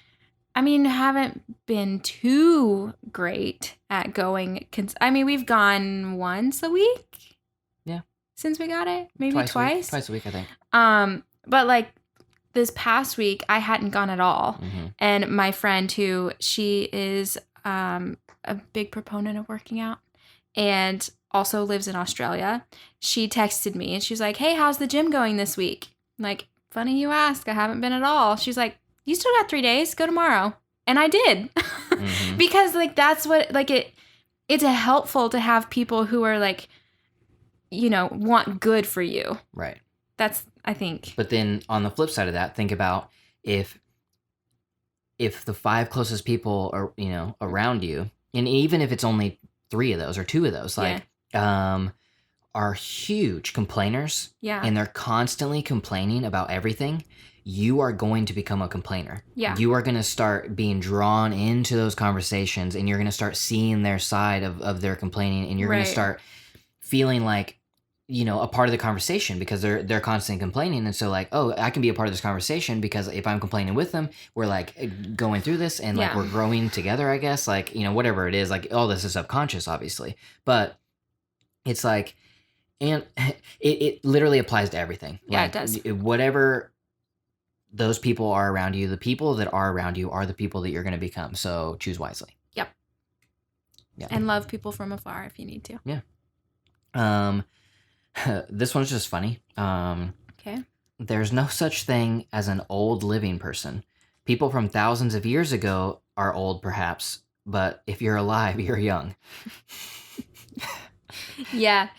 haven't been too great at going. We've gone once a week. Yeah. Since we got it, maybe twice. Twice a week, I think. But like this past week, I hadn't gone at all, and my friend, who she is a big proponent of working out, and also lives in Australia, she texted me and she's like, "Hey, how's the gym going this week?" I'm like, funny you ask. I haven't been at all. She's like, "You still got 3 days. Go tomorrow." And I did. Because like that's what like it's helpful to have people who are like, want good for you. Right. That's, I think. But then on the flip side of that, think about if the 5 closest people are, around you, and even if it's only 3 of those or 2 of those, like, are huge complainers, and they're constantly complaining about everything, you are going to become a complainer. You are going to start being drawn into those conversations, and you're going to start seeing their side of their complaining, and you're going to start feeling like, you know, a part of the conversation because they're constantly complaining. And so like, oh, I can be a part of this conversation because if I'm complaining with them, we're like going through this and like we're growing together, I guess. Like, you know, whatever it is, like all this is subconscious, obviously. But it's like, and it literally applies to everything. Yeah, like, it does. Whatever those people are around you, the people that are around you are the people that you're going to become. So choose wisely. Yep. Yeah. And love people from afar if you need to. Yeah. This one's just funny. Okay. There's no such thing as an old living person. People from thousands of years ago are old, perhaps, but if you're alive, you're young. Yeah.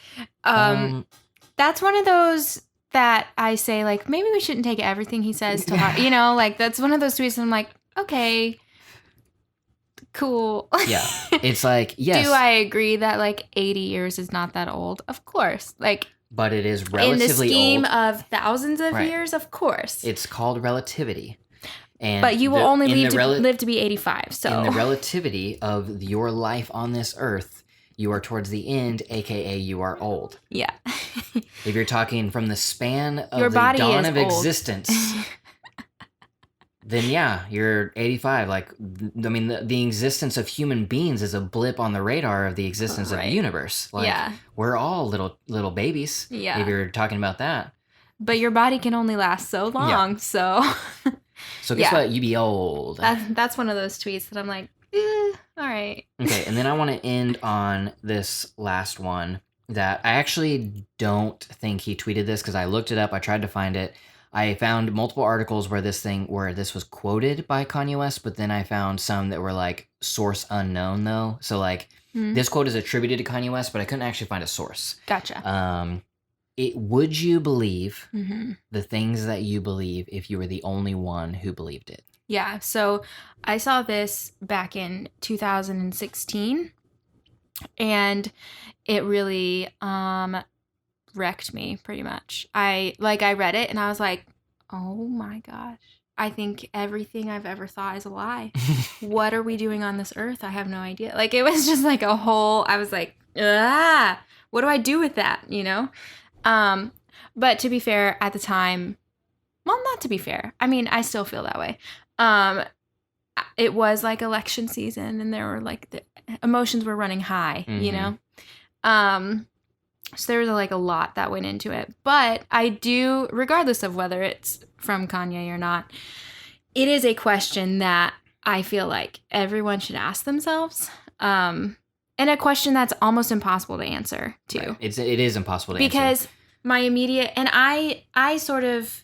That's one of those that I say, like, maybe we shouldn't take everything he says to heart. You know, like, that's one of those tweets and I'm like, okay, cool. Yeah. It's like, yes. Do I agree that, like, 80 years is not that old? Of course. Like, but it is relatively in the scheme old. of thousands of years, of course. It's called relativity. And but you will only live to be 85. So in the relativity of your life on this earth, you are towards the end, aka you are old. Yeah. If you're talking from the span of your the body dawn is of old. existence, then yeah, you're 85. Like, I mean, the existence of human beings is a blip on the radar of the existence of the universe. Like, we're all little babies. Yeah. If you're talking about that. But your body can only last so long, so. So guess what? You be old. That's one of those tweets that I'm like, all right. Okay, and then I want to end on this last one that I actually don't think he tweeted this because I looked it up. I tried to find it. I found multiple articles where this was quoted by Kanye West, but then I found some that were like source unknown though. So like this quote is attributed to Kanye West, but I couldn't actually find a source. Gotcha. Would you believe the things that you believe if you were the only one who believed it? Yeah. So I saw this back in 2016 and it really wrecked me pretty much. I read it and I was like, oh my gosh, I think everything I've ever thought is a lie. What are we doing on this earth? I have no idea. Like, it was just like I was like, what do I do with that? You know? But to be fair, at the time, well, not to be fair. I mean, I still feel that way. It was like election season and there were like the emotions were running high, you know? So there was like a lot that went into it, but I do, regardless of whether it's from Kanye or not, it is a question that I feel like everyone should ask themselves. And a question that's almost impossible to answer too. Right. It is impossible to answer. Because my immediate, and I sort of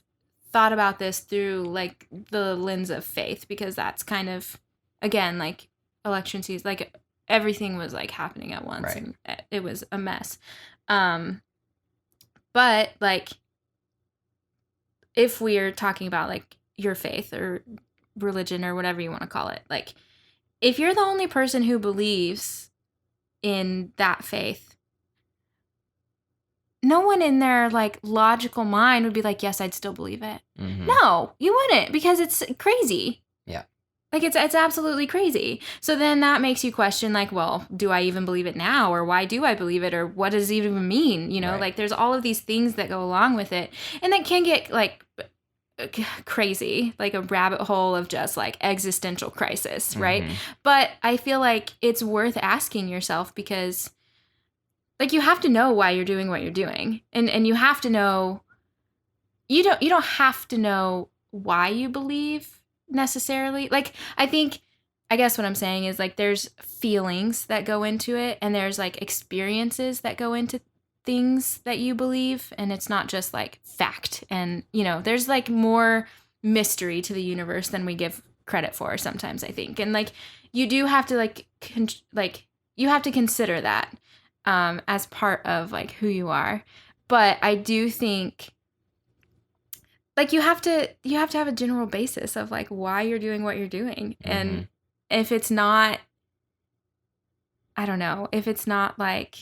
thought about this through like the lens of faith, because that's kind of, again, like election season, like everything was like happening at once and it was a mess. But like, if we're talking about like your faith or religion or whatever you want to call it, like if you're the only person who believes in that faith, no one in their like logical mind would be like, yes, I'd still believe it. No, you wouldn't, because it's crazy. Yeah. Like it's absolutely crazy. So then that makes you question like, well, do I even believe it now? Or why do I believe it? Or what does it even mean? You know, like there's all of these things that go along with it. And that can get like crazy, like a rabbit hole of just like existential crisis, right? But I feel like it's worth asking yourself, because like you have to know why you're doing what you're doing. And you have to know, you don't have to know why you believe necessarily. Like I guess what I'm saying is like there's feelings that go into it, and there's like experiences that go into things that you believe, and it's not just like fact. And you know, there's like more mystery to the universe than we give credit for sometimes, I think. And like you do have to like you have to consider that as part of like who you are. But I do think like you have to have a general basis of like why you're doing what you're doing. And if it's not I don't know, if it's not like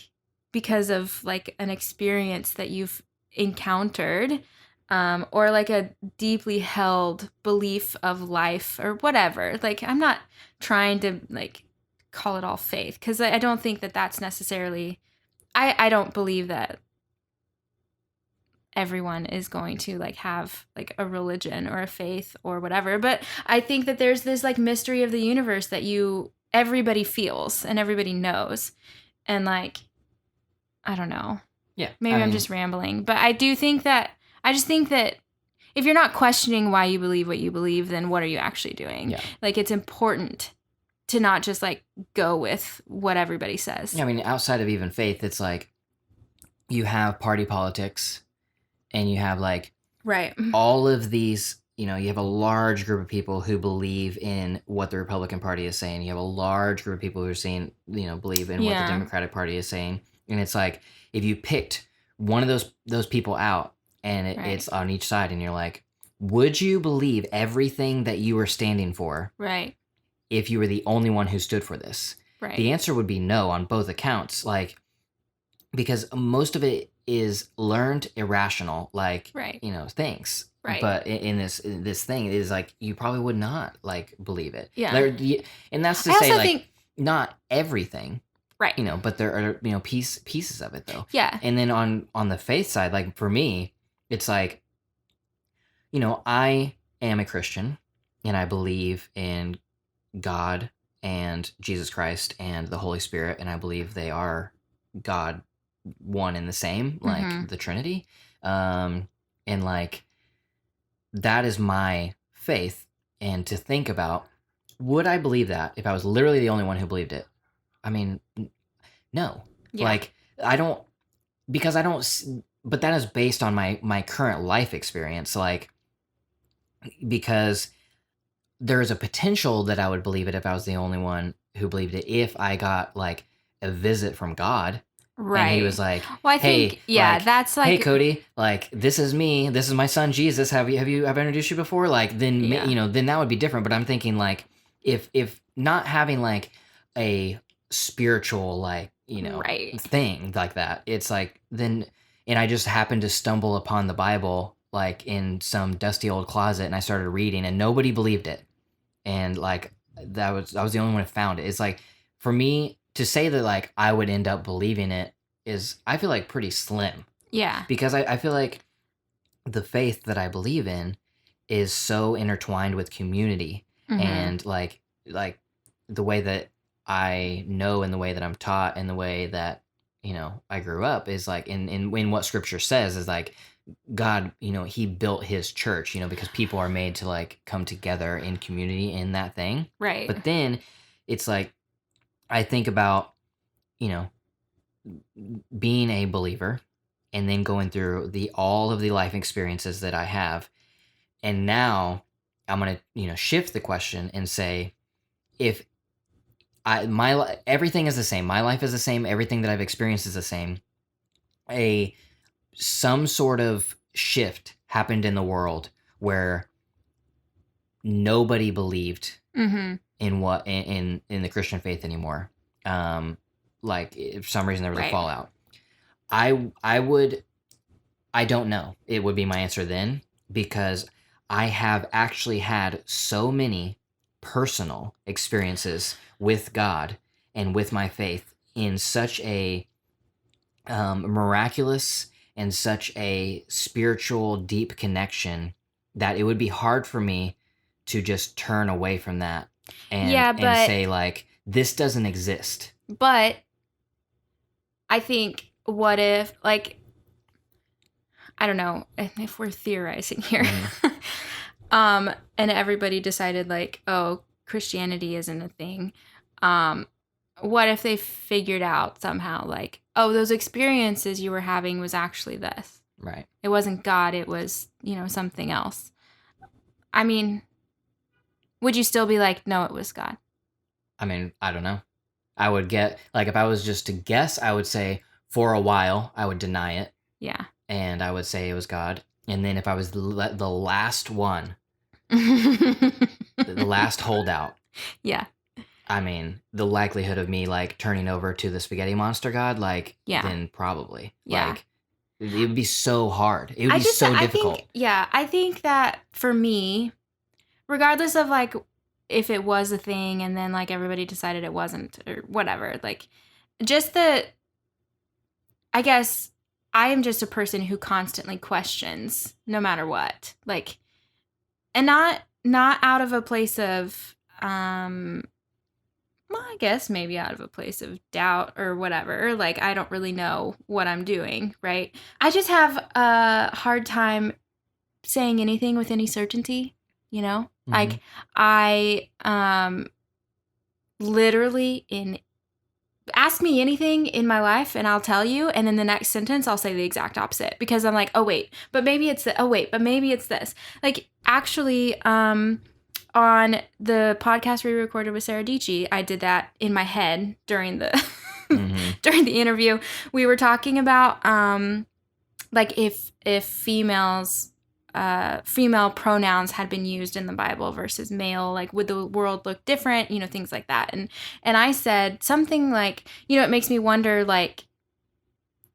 because of like an experience that you've encountered, or like a deeply held belief of life or whatever. Like, I'm not trying to like call it all faith, because I don't think that that's necessarily, I don't believe that everyone is going to like have like a religion or a faith or whatever. But I think that there's this like mystery of the universe that everybody feels and everybody knows. And like, I don't know. Yeah. Maybe I'm just rambling, but I think that if you're not questioning why you believe what you believe, then what are you actually doing? Yeah. Like, it's important to not just like go with what everybody says. Yeah, I mean, outside of even faith, it's like you have party politics and you have like right, all of these, you have a large group of people who believe in what the Republican Party is saying. You have a large group of people who are saying, believe in what the Democratic Party is saying. And it's like, if you picked one of those people out and it's on each side and you're like, would you believe everything that you were standing for? Right. If you were the only one who stood for this? Right. The answer would be no on both accounts. Like, because most of it is learned irrational, like, things. Right. But in this thing, it is like, you probably would not like believe it. Yeah. And that's to say, like, not everything. Right. But there are, pieces of it though. Yeah. And then on the faith side, like for me, it's like, I am a Christian and I believe in God and Jesus Christ and the Holy Spirit, and I believe they are God, one and the same, like the Trinity. And like, that is my faith. And to think about, would I believe that if I was literally the only one who believed it? I mean, no. Yeah. Like, I don't, but that is based on my current life experience. Like, because there is a potential that I would believe it if I was the only one who believed it, if I got like a visit from God. Right. And he was like, well, I think, that's like, hey, Cody, like, this is me. This is my son, Jesus. Have I introduced you before? Like, then, then that would be different. But I'm thinking like, if not having like a spiritual, like, thing like that, it's like, then, and I just happened to stumble upon the Bible, like in some dusty old closet, and I started reading and nobody believed it. And like, I was the only one who found it. It's like, for me to say that like I would end up believing it is, I feel like, pretty slim. Yeah. Because I feel like the faith that I believe in is so intertwined with community and like the way that I know and the way that I'm taught and the way that, I grew up is like in what scripture says is like, God, he built his church, because people are made to like come together in community in that thing. Right. But then it's like, I think about, being a believer and then going through all of the life experiences that I have. And now I'm going to, shift the question and say, if everything is the same, my life is the same, everything that I've experienced is the same, some sort of shift happened in the world where nobody believed in the Christian faith anymore. Like, if for some reason there was a fallout, I don't know. It would be my answer then, because I have actually had so many personal experiences with God and with my faith in such a miraculous and such a spiritual, deep connection that it would be hard for me to just turn away from that and say like, this doesn't exist. But I think, what if, like, I don't know if we're theorizing here, and everybody decided like, oh, Christianity isn't a thing. What if they figured out somehow like, oh, those experiences you were having was actually this. Right. It wasn't God. It was, something else. I mean, would you still be like, no, it was God? I mean, I don't know. I would get, like, if I was just to guess, I would say for a while, I would deny it. Yeah. And I would say it was God. And then if I was the last one, the last holdout. Yeah. I mean, the likelihood of me like turning over to the spaghetti monster god, like, then probably, like, it would be so hard. It would be so difficult. I think that for me, regardless of like if it was a thing and then like everybody decided it wasn't or whatever, like just I guess I am just a person who constantly questions no matter what. Like, and not out of a place of well, I guess maybe out of a place of doubt or whatever. Like, I don't really know what I'm doing, right? I just have a hard time saying anything with any certainty, you know? Mm-hmm. Like, I literally ask me anything in my life and I'll tell you, and then the next sentence I'll say the exact opposite because I'm like, oh wait, but maybe it's but maybe it's this. Like, actually, on the podcast we recorded with Sarah Dici, I did that in my head during the during the interview. We were talking about like if females female pronouns had been used in the Bible versus male, like would the world look different, you know, things like that. And I said something like, you know, it makes me wonder, like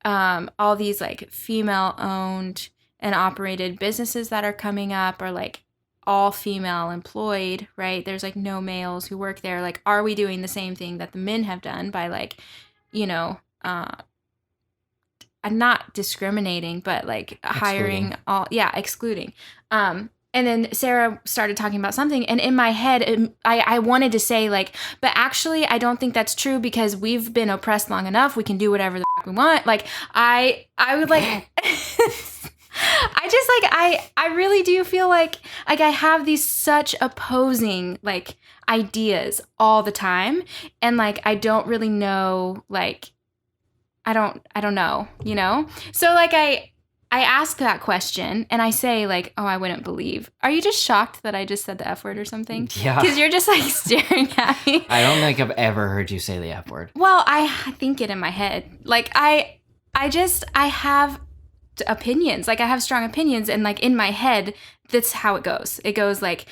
all these like female owned and operated businesses that are coming up are like all female employed, right? There's like no males who work there. Like, are we doing the same thing that the men have done by like, you know, I'm not discriminating, but like hiring excluding. And then Sarah started talking about something, and in my head, I wanted to say like, but actually, I don't think that's true because we've been oppressed long enough. We can do whatever the we want. Like, I would like. I just like I really do feel like I have these such opposing like ideas all the time, and like I don't really know, like I don't know, you know? So like I ask that question and I say like, oh, I wouldn't believe. Are you just shocked that I just said the F word or something? Yeah. Because you're just like staring at me. I don't think I've ever heard you say the F word. Well, I think it in my head. Like I have opinions. Like I have strong opinions, and like in my head, that's how it goes. It goes like,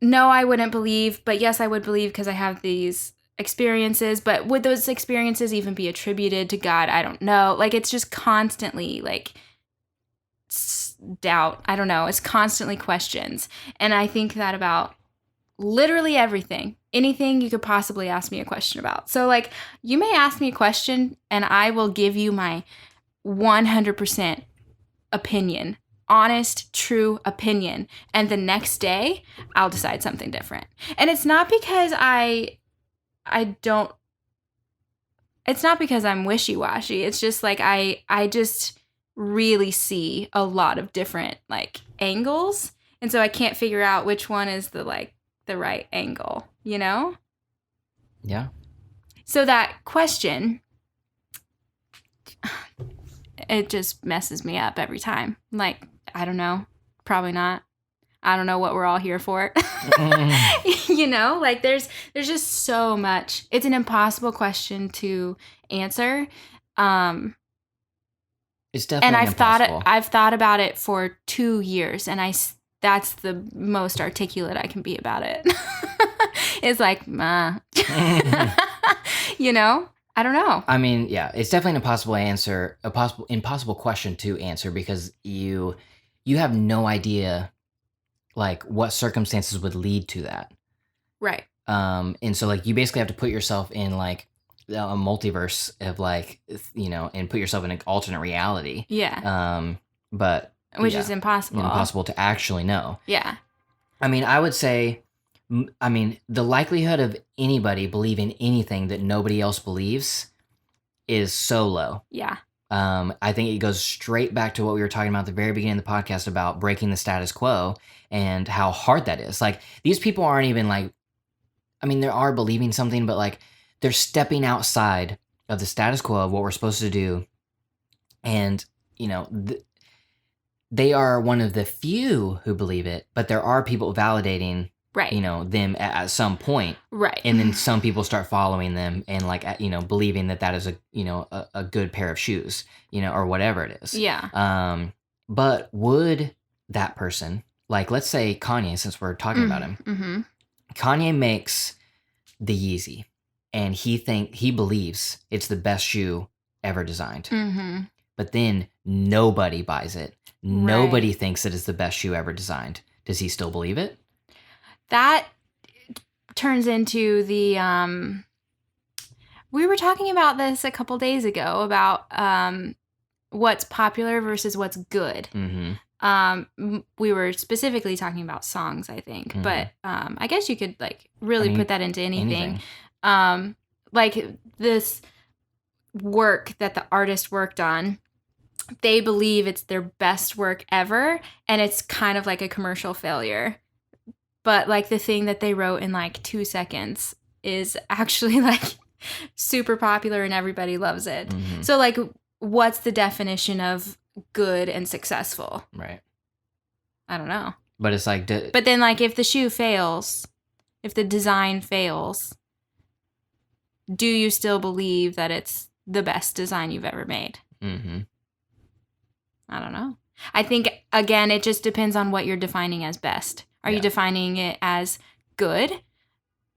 no, I wouldn't believe, but yes, I would believe because I have these experiences. But would those experiences even be attributed to God? I don't know. Like it's just constantly like doubt. I don't know. It's constantly questions. And I think that about literally everything, anything you could possibly ask me a question about. So like you may ask me a question and I will give you my 100% opinion, honest, true opinion. And the next day I'll decide something different. And it's not because it's not because I'm wishy-washy. It's just like I just really see a lot of different like angles. And so I can't figure out which one is the right angle, you know? Yeah. So that question, it just messes me up every time. Like, I don't know. Probably not. I don't know what we're all here for. You know, like there's just so much. It's an impossible question to answer. It's definitely and impossible. I've thought about it for 2 years, and that's the most articulate I can be about it. It's like, you know? I don't know. I mean, yeah, it's definitely an impossible question to answer because you have no idea like what circumstances would lead to that. Right. And so like you basically have to put yourself in like a multiverse of like, you know, and put yourself in an alternate reality. Yeah. But which is impossible. Impossible to actually know. Yeah. I mean, I would say, the likelihood of anybody believing anything that nobody else believes is so low. Yeah. I think it goes straight back to what we were talking about at the very beginning of the podcast about breaking the status quo and how hard that is. Like, these people aren't even like, I mean, they are believing something, but like they're stepping outside of the status quo of what we're supposed to do. And, you know, they are one of the few who believe it, but there are people validating, right, you know, them at some point. Right. And then some people start following them and like, you know, believing that is a good pair of shoes, you know, or whatever it is. Yeah. But would that person, like, let's say Kanye, since we're talking about him, Kanye makes the Yeezy, and he believes it's the best shoe ever designed. Mm-hmm. But then nobody buys it. Nobody thinks it is the best shoe ever designed. Does he still believe it? That turns into the we were talking about this a couple days ago about what's popular versus what's good. Mm-hmm. We were specifically talking about songs, I think, but I guess you could like really put that into anything. Like this work that the artist worked on, they believe it's their best work ever, and it's kind of like a commercial failure. But like the thing that they wrote in like 2 seconds is actually like super popular and everybody loves it. Mm-hmm. So like, what's the definition of good and successful? Right. I don't know. But it's like... but then like if the shoe fails, if the design fails, do you still believe that it's the best design you've ever made? Mm-hmm. I don't know. I think, again, it just depends on what you're defining as best. Are you defining it as good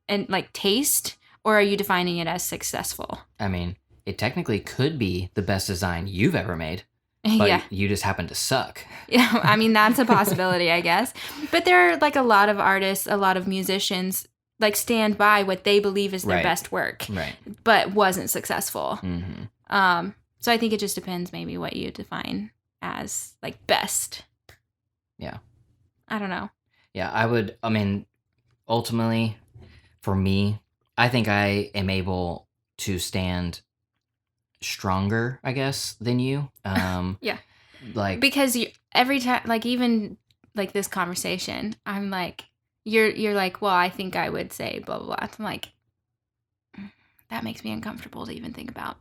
and like taste, or are you defining it as successful? I mean, it technically could be the best design you've ever made, but you just happen to suck. Yeah, I mean, that's a possibility, I guess. But there are like a lot of artists, a lot of musicians like stand by what they believe is their best work, but wasn't successful. Mm-hmm. So I think it just depends maybe what you define as like best. Yeah. I don't know. Yeah, I mean, ultimately, for me, I think I am able to stand stronger, I guess, than you. Yeah. Like, because every time, like even like this conversation, I'm like, you're like, well, I think I would say blah, blah, blah. I'm like, that makes me uncomfortable to even think about.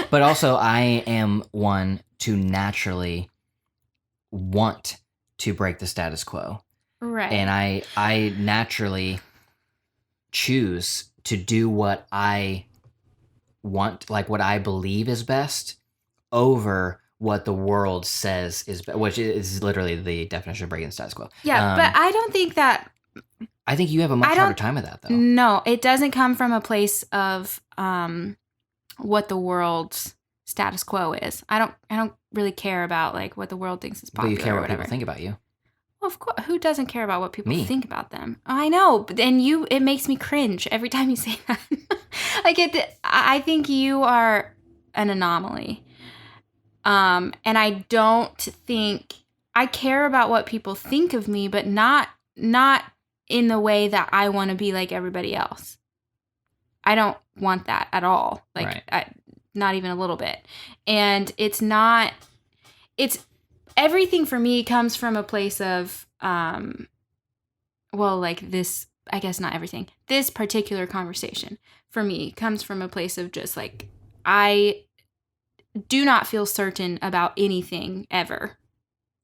But also, I am one to naturally want to break the status quo. Right. And I naturally choose to do what I want, like what I believe is best, over what the world says is best, which is literally the definition of breaking the status quo. Yeah, but I don't think that... I think you have a much harder time with that, though. No, it doesn't come from a place of what the world's status quo is. I don't really care about like what the world thinks is popular. But you care or what people think about you. Well, of course. Who doesn't care about what people think about them? I know, but then it makes me cringe every time you say that. Like I think you are an anomaly. And I don't think I care about what people think of me, but not in the way that I want to be like everybody else. I don't want that at all. Like, not even a little bit. And it's everything for me comes from a place of, well, like this, I guess not everything. This particular conversation for me comes from a place of just like, I do not feel certain about anything ever.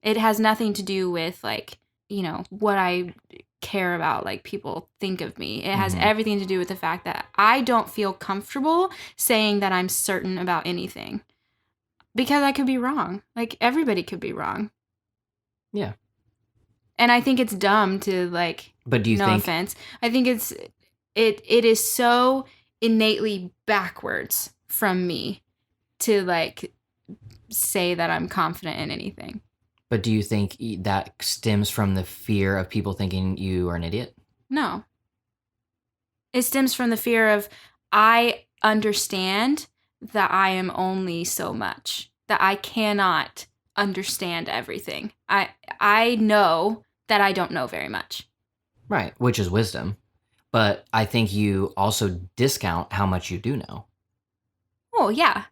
It has nothing to do with like, you know, what I care about, like people think of me. It has everything to do with the fact that I don't feel comfortable saying that I'm certain about anything, because I could be wrong. Like everybody could be wrong. Yeah. And I think it's dumb to like, but do you think, offense, I think it is so innately backwards from me to like say that I'm confident in anything. But do you think that stems from the fear of people thinking you are an idiot? No. It stems from the fear of, I understand that I am only so much, that I cannot understand everything. I know that I don't know very much. Right, which is wisdom. But I think you also discount how much you do know. Oh, yeah.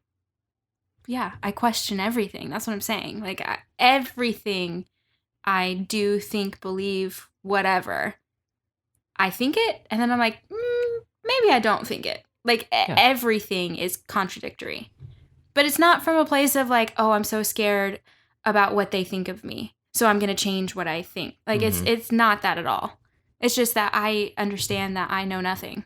Yeah, I question everything. That's what I'm saying. Like everything I do, think, believe, whatever. I think it, and then I'm like, maybe I don't think it. Like everything is contradictory. But it's not from a place of like, oh, I'm so scared about what they think of me, so I'm going to change what I think. Like it's not that at all. It's just that I understand that I know nothing.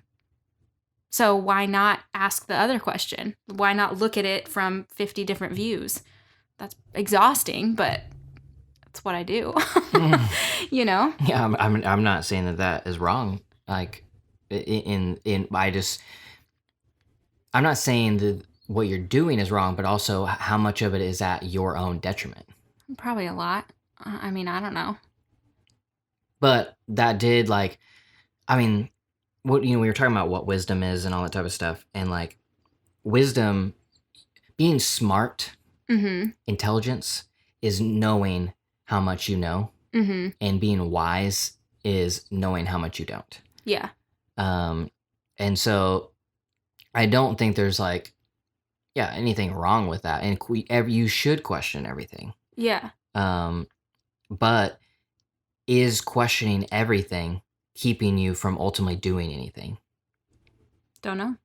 So why not ask the other question? Why not look at it from 50 different views? That's exhausting, but that's what I do. You know? Yeah, I'm not saying that is wrong. Like, I'm not saying that what you're doing is wrong, but also how much of it is at your own detriment. Probably a lot. I mean, I don't know. But that did, like, I mean, we were talking about what wisdom is and all that type of stuff, and like wisdom, being smart, intelligence is knowing how much you know, and being wise is knowing how much you don't. Yeah. And so I don't think there's like, anything wrong with that, and you should question everything. Yeah. But is questioning everything keeping you from ultimately doing anything? Don't know.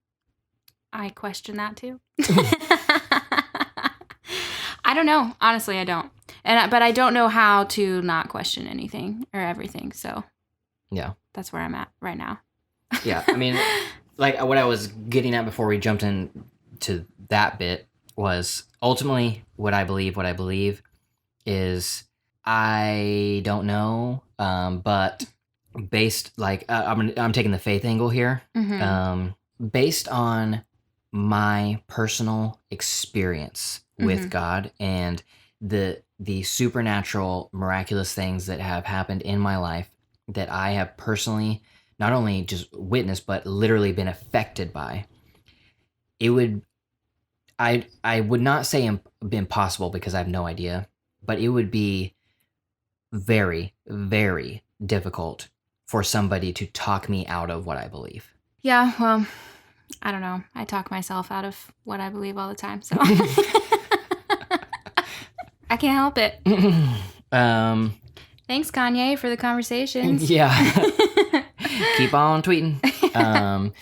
I question that too. I don't know. Honestly, I don't. But I don't know how to not question anything or everything. So yeah, that's where I'm at right now. Yeah, I mean, like what I was getting at before we jumped into that bit was ultimately what I believe is I don't know, but based like I'm taking the faith angle here, based on my personal experience with God and the supernatural, miraculous things that have happened in my life that I have personally not only just witnessed but literally been affected by. It would I would not say impossible because I have no idea, but it would be very, very difficult for somebody to talk me out of what I believe. Yeah, well, I don't know. I talk myself out of what I believe all the time, so I can't help it. Thanks, Kanye, for the conversations. Yeah. Keep on tweeting.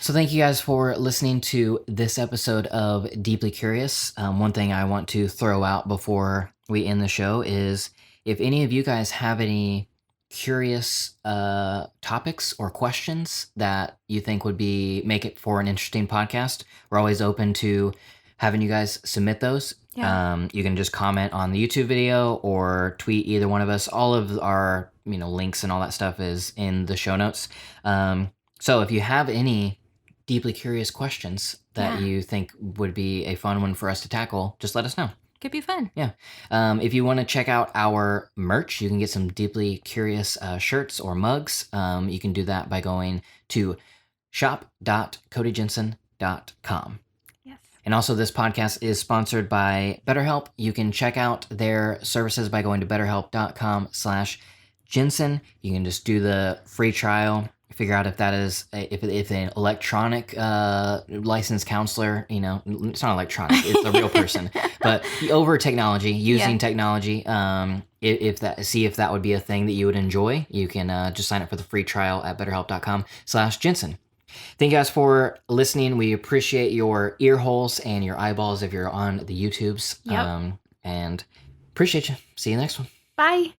So thank you guys for listening to this episode of Deeply Curious. One thing I want to throw out before we end the show is if any of you guys have any curious topics or questions that you think would make it for an interesting podcast, we're always open to having you guys submit those. Yeah. You can just comment on the YouTube video or tweet either one of us. All of our links and all that stuff is in the show notes. So if you have any deeply curious questions that you think would be a fun one for us to tackle, just let us know. Could be fun. Yeah. If you want to check out our merch, you can get some deeply curious shirts or mugs. You can do that by going to shop.codyjensen.com. Yes. And also this podcast is sponsored by BetterHelp. You can check out their services by going to betterhelp.com/Jensen. You can just do the free trial, figure out if that is if an electronic licensed counselor, it's not electronic, it's a real person, but over technology, using technology, if that would be a thing that you would enjoy, you can just sign up for the free trial at betterhelp.com/Jensen. Thank you guys for listening. We appreciate your ear holes and your eyeballs if you're on the YouTubes. And appreciate you. See you next one. Bye.